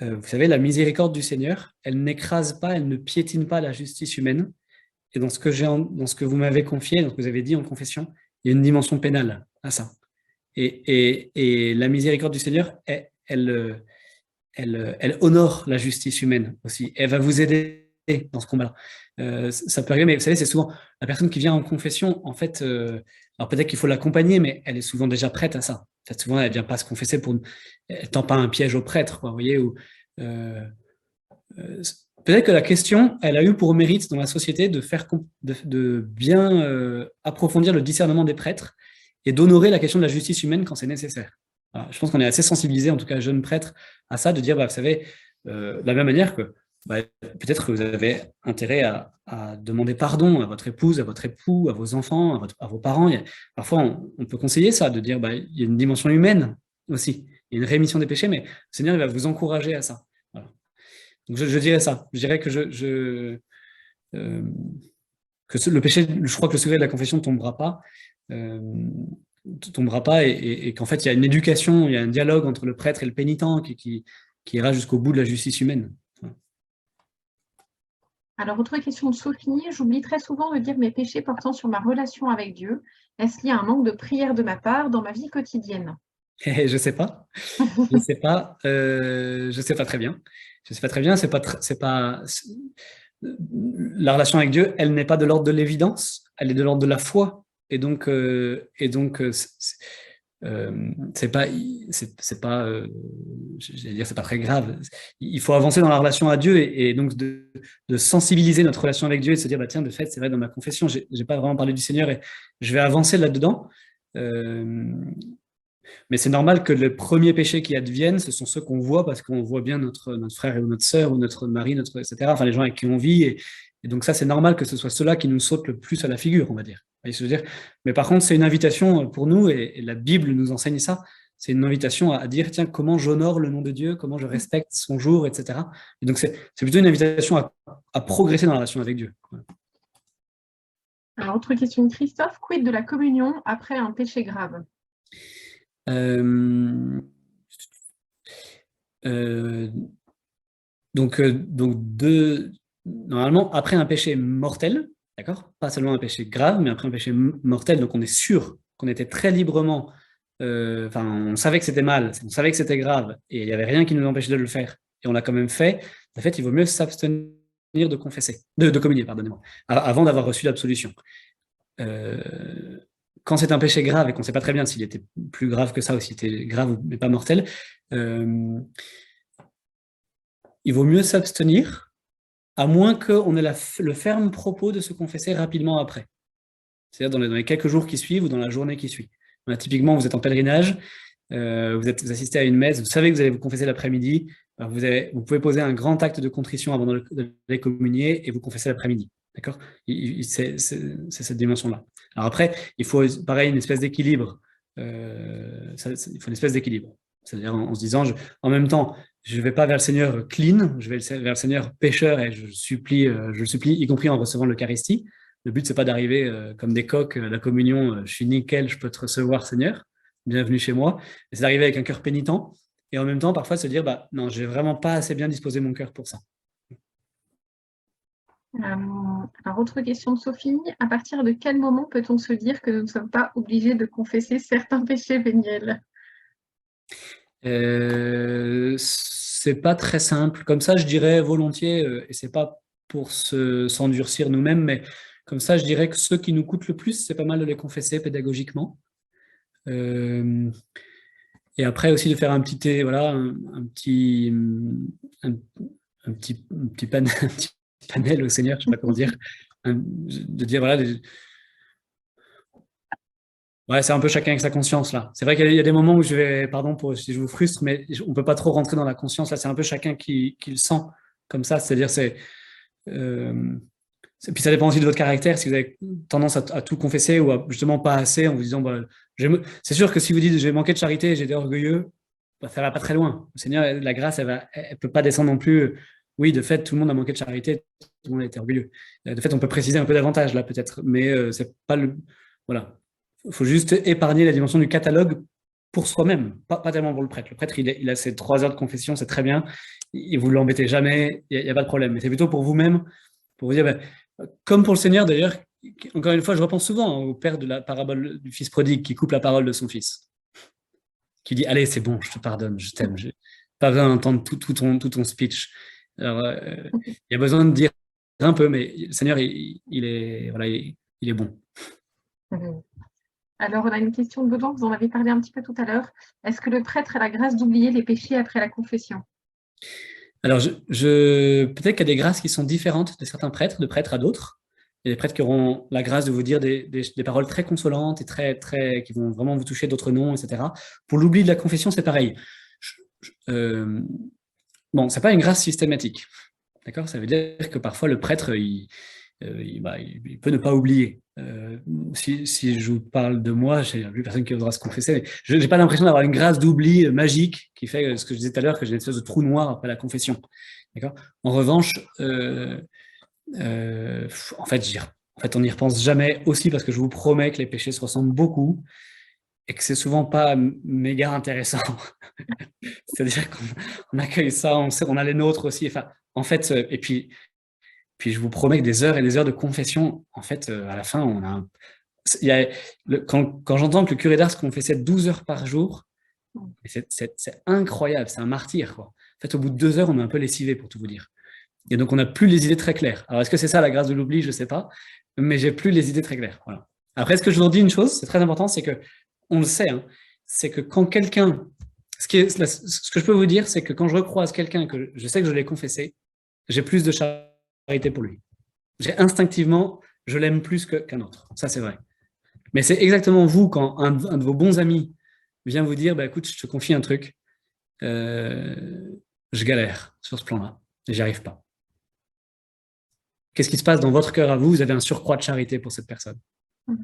vous savez, la miséricorde du Seigneur, elle n'écrase pas, elle ne piétine pas la justice humaine. Et dans ce que vous m'avez confié, dans ce que vous avez dit en confession, il y a une dimension pénale à ça. Et la miséricorde du Seigneur, elle honore la justice humaine aussi. Elle va vous aider dans ce combat-là. Ça peut arriver, mais vous savez, c'est souvent la personne qui vient en confession, en fait, alors peut-être qu'il faut l'accompagner, mais elle est souvent déjà prête à ça. En fait, souvent, elle ne vient pas se confesser elle ne tend pas un piège au prêtre, quoi, vous voyez, peut-être que la question, elle a eu pour mérite dans la société de bien approfondir le discernement des prêtres et d'honorer la question de la justice humaine quand c'est nécessaire. Voilà, je pense qu'on est assez sensibilisé, en tout cas jeunes prêtres, à ça, de dire, bah, vous savez, de la même manière que bah, peut-être que vous avez intérêt à demander pardon à votre épouse, à votre époux, à vos enfants, à vos parents. Parfois, on peut conseiller ça, de dire, bah, il y a une dimension humaine aussi. Il y a une rémission des péchés, mais le Seigneur il va vous encourager à ça. Voilà. Donc, je dirais ça. Je dirais que euh, le péché, je crois que le secret de la confession ne tombera pas et qu'en fait, il y a une éducation, il y a un dialogue entre le prêtre et le pénitent qui ira jusqu'au bout de la justice humaine. Voilà. Alors, autre question de Sophie. J'oublie très souvent de dire mes péchés portant sur ma relation avec Dieu. Est-ce lié à un manque de prière de ma part dans ma vie quotidienne? Je sais pas. Je sais pas très bien. Je sais pas très bien. La relation avec Dieu, elle n'est pas de l'ordre de l'évidence, elle est de l'ordre de la foi. C'est pas, j'allais dire, c'est pas très grave. Il faut avancer dans la relation à Dieu et donc de sensibiliser notre relation avec Dieu et de se dire, bah tiens, de fait, c'est vrai, dans ma confession, j'ai pas vraiment parlé du Seigneur et je vais avancer là-dedans. Mais c'est normal que les premiers péchés qui adviennent, ce sont ceux qu'on voit parce qu'on voit bien notre frère ou notre sœur ou notre mari, etc. Enfin, les gens avec qui on vit. Et donc ça, c'est normal que ce soit ceux-là qui nous sautent le plus à la figure, on va dire. Vous voyez ce que je veux dire. Mais par contre, c'est une invitation pour nous, et la Bible nous enseigne ça. C'est une invitation à dire, tiens, comment j'honore le nom de Dieu, comment je respecte son jour, etc. Et donc, c'est plutôt une invitation à progresser dans la relation avec Dieu. Voilà. Alors, autre question de Christophe. Quid de la communion après un péché grave? Euh, donc, normalement, après un péché mortel, d'accord? Pas seulement un péché grave, mais après un péché mortel, donc on est sûr qu'on était très librement, enfin, on savait que c'était mal, on savait que c'était grave, et il n'y avait rien qui nous empêchait de le faire, et on l'a quand même fait. En fait, il vaut mieux s'abstenir de confesser, de communier, pardonnez-moi, avant d'avoir reçu l'absolution. Quand c'est un péché grave et qu'on ne sait pas très bien s'il était plus grave que ça ou s'il était grave mais pas mortel, il vaut mieux s'abstenir, à moins qu'on ait le ferme propos de se confesser rapidement après. C'est-à-dire dans les quelques jours qui suivent ou dans la journée qui suit. Typiquement, vous êtes en pèlerinage, vous assistez à une messe, vous savez que vous allez vous confesser l'après-midi, vous pouvez poser un grand acte de contrition avant d'aller communier et vous confesser l'après-midi. D'accord? C'est cette dimension-là. Alors après, il faut, pareil, une espèce d'équilibre. Il faut une espèce d'équilibre. C'est-à-dire en se disant, en même temps, je ne vais pas vers le Seigneur clean, je vais vers le Seigneur pécheur et je le supplie, y compris en recevant l'Eucharistie. Le but, c'est pas d'arriver comme des coqs à la communion, je suis nickel, je peux te recevoir, Seigneur, bienvenue chez moi. C'est d'arriver avec un cœur pénitent et en même temps, parfois, se dire, bah non, j'ai vraiment pas assez bien disposé mon cœur pour ça. Alors, autre question de Sophie. À partir de quel moment peut-on se dire que nous ne sommes pas obligés de confesser certains péchés véniels? C'est pas très simple. Comme ça, je dirais volontiers, et c'est pas pour s'endurcir nous-mêmes, mais comme ça, je dirais que ceux qui nous coûtent le plus, c'est pas mal de les confesser pédagogiquement. Et après aussi de faire un petit, voilà, un petit, un petit panel au Seigneur, je sais pas comment dire, de dire voilà. Ouais, c'est un peu chacun avec sa conscience là. C'est vrai qu'il y a des moments où je vais, pardon pour si je vous frustre, mais on peut pas trop rentrer dans la conscience là. C'est un peu chacun qui le sent comme ça. C'est-à-dire puis ça dépend aussi de votre caractère. Si vous avez tendance à tout confesser ou à justement pas assez en vous disant, bah, c'est sûr que si vous dites j'ai manqué de charité, j'ai été orgueilleux, bah, ça va pas très loin. Le Seigneur, la grâce, elle peut pas descendre non plus. Oui, de fait, tout le monde a manqué de charité, tout le monde a été orgueilleux. De fait, on peut préciser un peu davantage là peut-être, mais c'est pas le, voilà. Il faut juste épargner la dimension du catalogue pour soi-même, pas tellement pour le prêtre. Le prêtre, il a ses 3 heures de confession, c'est très bien, et vous ne l'embêtez jamais, il n'y a pas de problème. Mais c'est plutôt pour vous-même, pour vous dire, ben, comme pour le Seigneur d'ailleurs, encore une fois, je repense souvent au père de la parabole du fils prodigue qui coupe la parole de son fils, qui dit, allez, c'est bon, je te pardonne, je t'aime, je n'ai pas besoin d'entendre tout ton speech. Alors, il y a besoin de dire un peu, mais le Seigneur, il est, voilà, il est bon. Alors, on a une question de Baudouin, vous en avez parlé un petit peu tout à l'heure. Est-ce que le prêtre a la grâce d'oublier les péchés après la confession? Alors, peut-être qu'il y a des grâces qui sont différentes de certains prêtres, de prêtres à d'autres. Il y a des prêtres qui auront la grâce de vous dire des paroles très consolantes et qui vont vraiment vous toucher d'autres noms, etc. Pour l'oubli de la confession, c'est pareil. Bon, c'est pas une grâce systématique. D'accord? Ça veut dire que parfois le prêtre, il peut ne pas oublier. Si je vous parle de moi, j'ai plus personne qui osera se confesser, mais je n'ai pas l'impression d'avoir une grâce d'oubli magique qui fait ce que je disais tout à l'heure, que j'ai une espèce de trou noir après la confession. D'accord? En revanche, en fait, on n'y repense jamais aussi parce que je vous promets que les péchés se ressemblent beaucoup et que c'est souvent pas méga intéressant. C'est-à-dire qu'on accueille ça, on a les nôtres aussi. Enfin, en fait, et puis je vous promets que des heures et des heures de confession, en fait, à la fin, il y a quand j'entends que le curé d'Ars se confessait 12 heures par jour, c'est incroyable, c'est un martyr, quoi. En fait, au bout de 2 heures, on est un peu lessivé, pour tout vous dire. Et donc, on n'a plus les idées très claires. Alors, est-ce que c'est ça la grâce de l'oubli? Je ne sais pas, mais j'ai plus les idées très claires. Voilà. Après, ce que je vous dis une chose, c'est très important, c'est que, on le sait, hein, c'est que quand quelqu'un, ce que je peux vous dire, c'est que quand je recroise quelqu'un que je sais que je l'ai confessé, j'ai plus de charité pour lui. Instinctivement, je l'aime plus qu'un autre. Ça, c'est vrai. Mais c'est exactement vous, quand un de vos bons amis vient vous dire, bah, écoute, je te confie un truc, je galère sur ce plan-là, et j'y arrive pas. Qu'est-ce qui se passe dans votre cœur à vous? Vous avez un surcroît de charité pour cette personne. Vous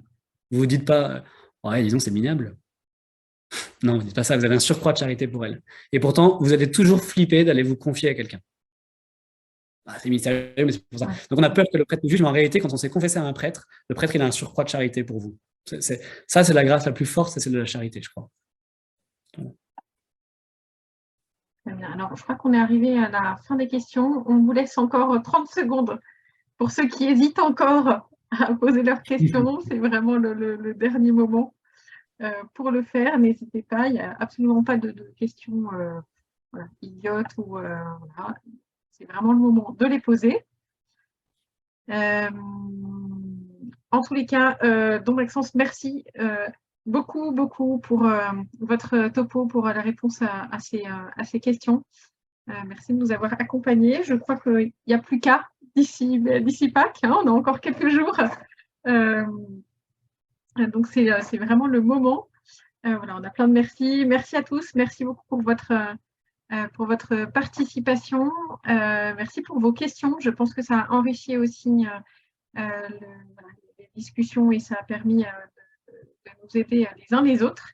vous dites pas, ouais, disons, c'est minable. Non, vous ne dites pas ça, vous avez un surcroît de charité pour elle. Et pourtant, vous allez toujours flipper d'aller vous confier à quelqu'un. Ah, c'est mystérieux, mais c'est pour ça. Donc, on a peur que le prêtre nous juge, mais en réalité, quand on s'est confessé à un prêtre, le prêtre, il a un surcroît de charité pour vous. Ça, c'est la grâce la plus forte, c'est celle de la charité, je crois. Très bien. Alors, je crois qu'on est arrivé à la fin des questions. On vous laisse encore 30 secondes pour ceux qui hésitent encore à poser leurs questions. C'est vraiment le dernier moment pour le faire. N'hésitez pas, il n'y a absolument pas de questions idiotes. Voilà. C'est vraiment le moment de les poser. En tous les cas, Don Maxence, merci beaucoup pour votre topo, pour la réponse à ces questions. Merci de nous avoir accompagnés. Je crois qu'il n'y a plus qu'à d'ici Pâques. Hein, on a encore quelques jours. Donc, c'est vraiment le moment. Voilà, on a plein de merci. Merci à tous. Merci beaucoup pour votre participation. Merci pour vos questions. Je pense que ça a enrichi aussi les discussions et ça a permis de nous aider les uns les autres.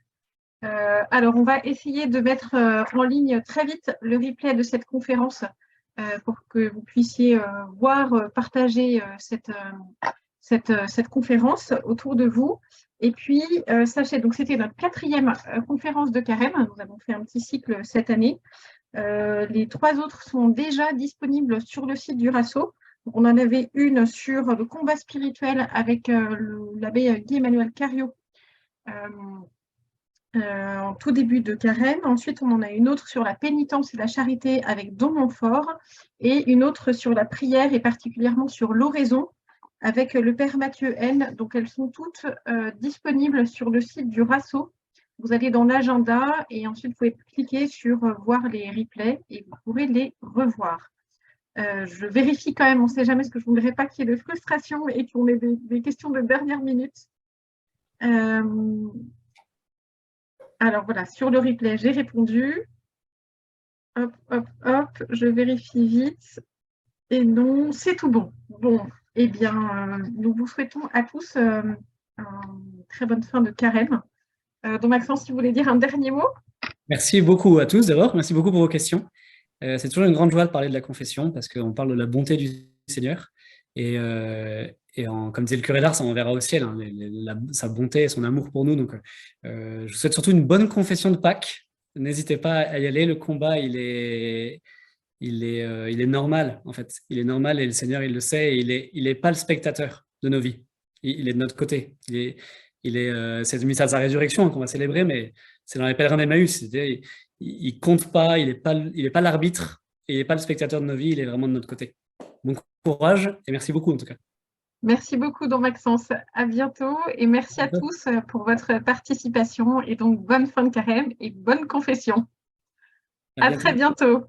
Alors, on va essayer de mettre en ligne très vite le replay de cette conférence pour que vous puissiez voir, partager cette conférence autour de vous. Et puis, sachez, donc c'était notre 4e conférence de Carême. Nous avons fait un petit cycle cette année. Les 3 autres sont déjà disponibles sur le site du RASSO. On en avait une sur le combat spirituel avec l'abbé Guy-Emmanuel Cario en tout début de Carême. Ensuite, on en a une autre sur la pénitence et la charité avec Don Montfort et une autre sur la prière et particulièrement sur l'oraison avec le Père Mathieu N. Donc, elles sont toutes disponibles sur le site du RASSO. Vous allez dans l'agenda et ensuite, vous pouvez cliquer sur voir les replays et vous pourrez les revoir. Je vérifie quand même, on ne sait jamais, ce que je ne voudrais pas qu'il y ait de frustration et qu'on ait des questions de dernière minute. Alors voilà, sur le replay, j'ai répondu. Hop, hop, hop, je vérifie vite. Et non, c'est tout bon. Bon, eh bien, nous vous souhaitons à tous une très bonne fin de carême. Donc Maxence, si vous voulez dire un dernier mot. Merci beaucoup à tous d'abord, merci beaucoup pour vos questions. C'est toujours une grande joie de parler de la confession parce qu'on parle de la bonté du Seigneur. Et comme disait le curé d'Ars, on verra au ciel hein, sa bonté et son amour pour nous. Donc, je vous souhaite surtout une bonne confession de Pâques. N'hésitez pas à y aller. Le combat, il est normal, en fait. Il est normal et le Seigneur, il le sait. Et il est pas le spectateur de nos vies. Il est de notre côté. C'est le mystère de sa résurrection qu'on va célébrer, mais c'est dans les pèlerins d'Emmaüs. Il compte pas, il est pas l'arbitre, et il n'est pas le spectateur de nos vies, il est vraiment de notre côté. Bon courage et merci beaucoup en tout cas. Merci beaucoup, Don Maxence. À bientôt et merci à tous pour votre participation et donc bonne fin de carême et bonne confession. À très bientôt.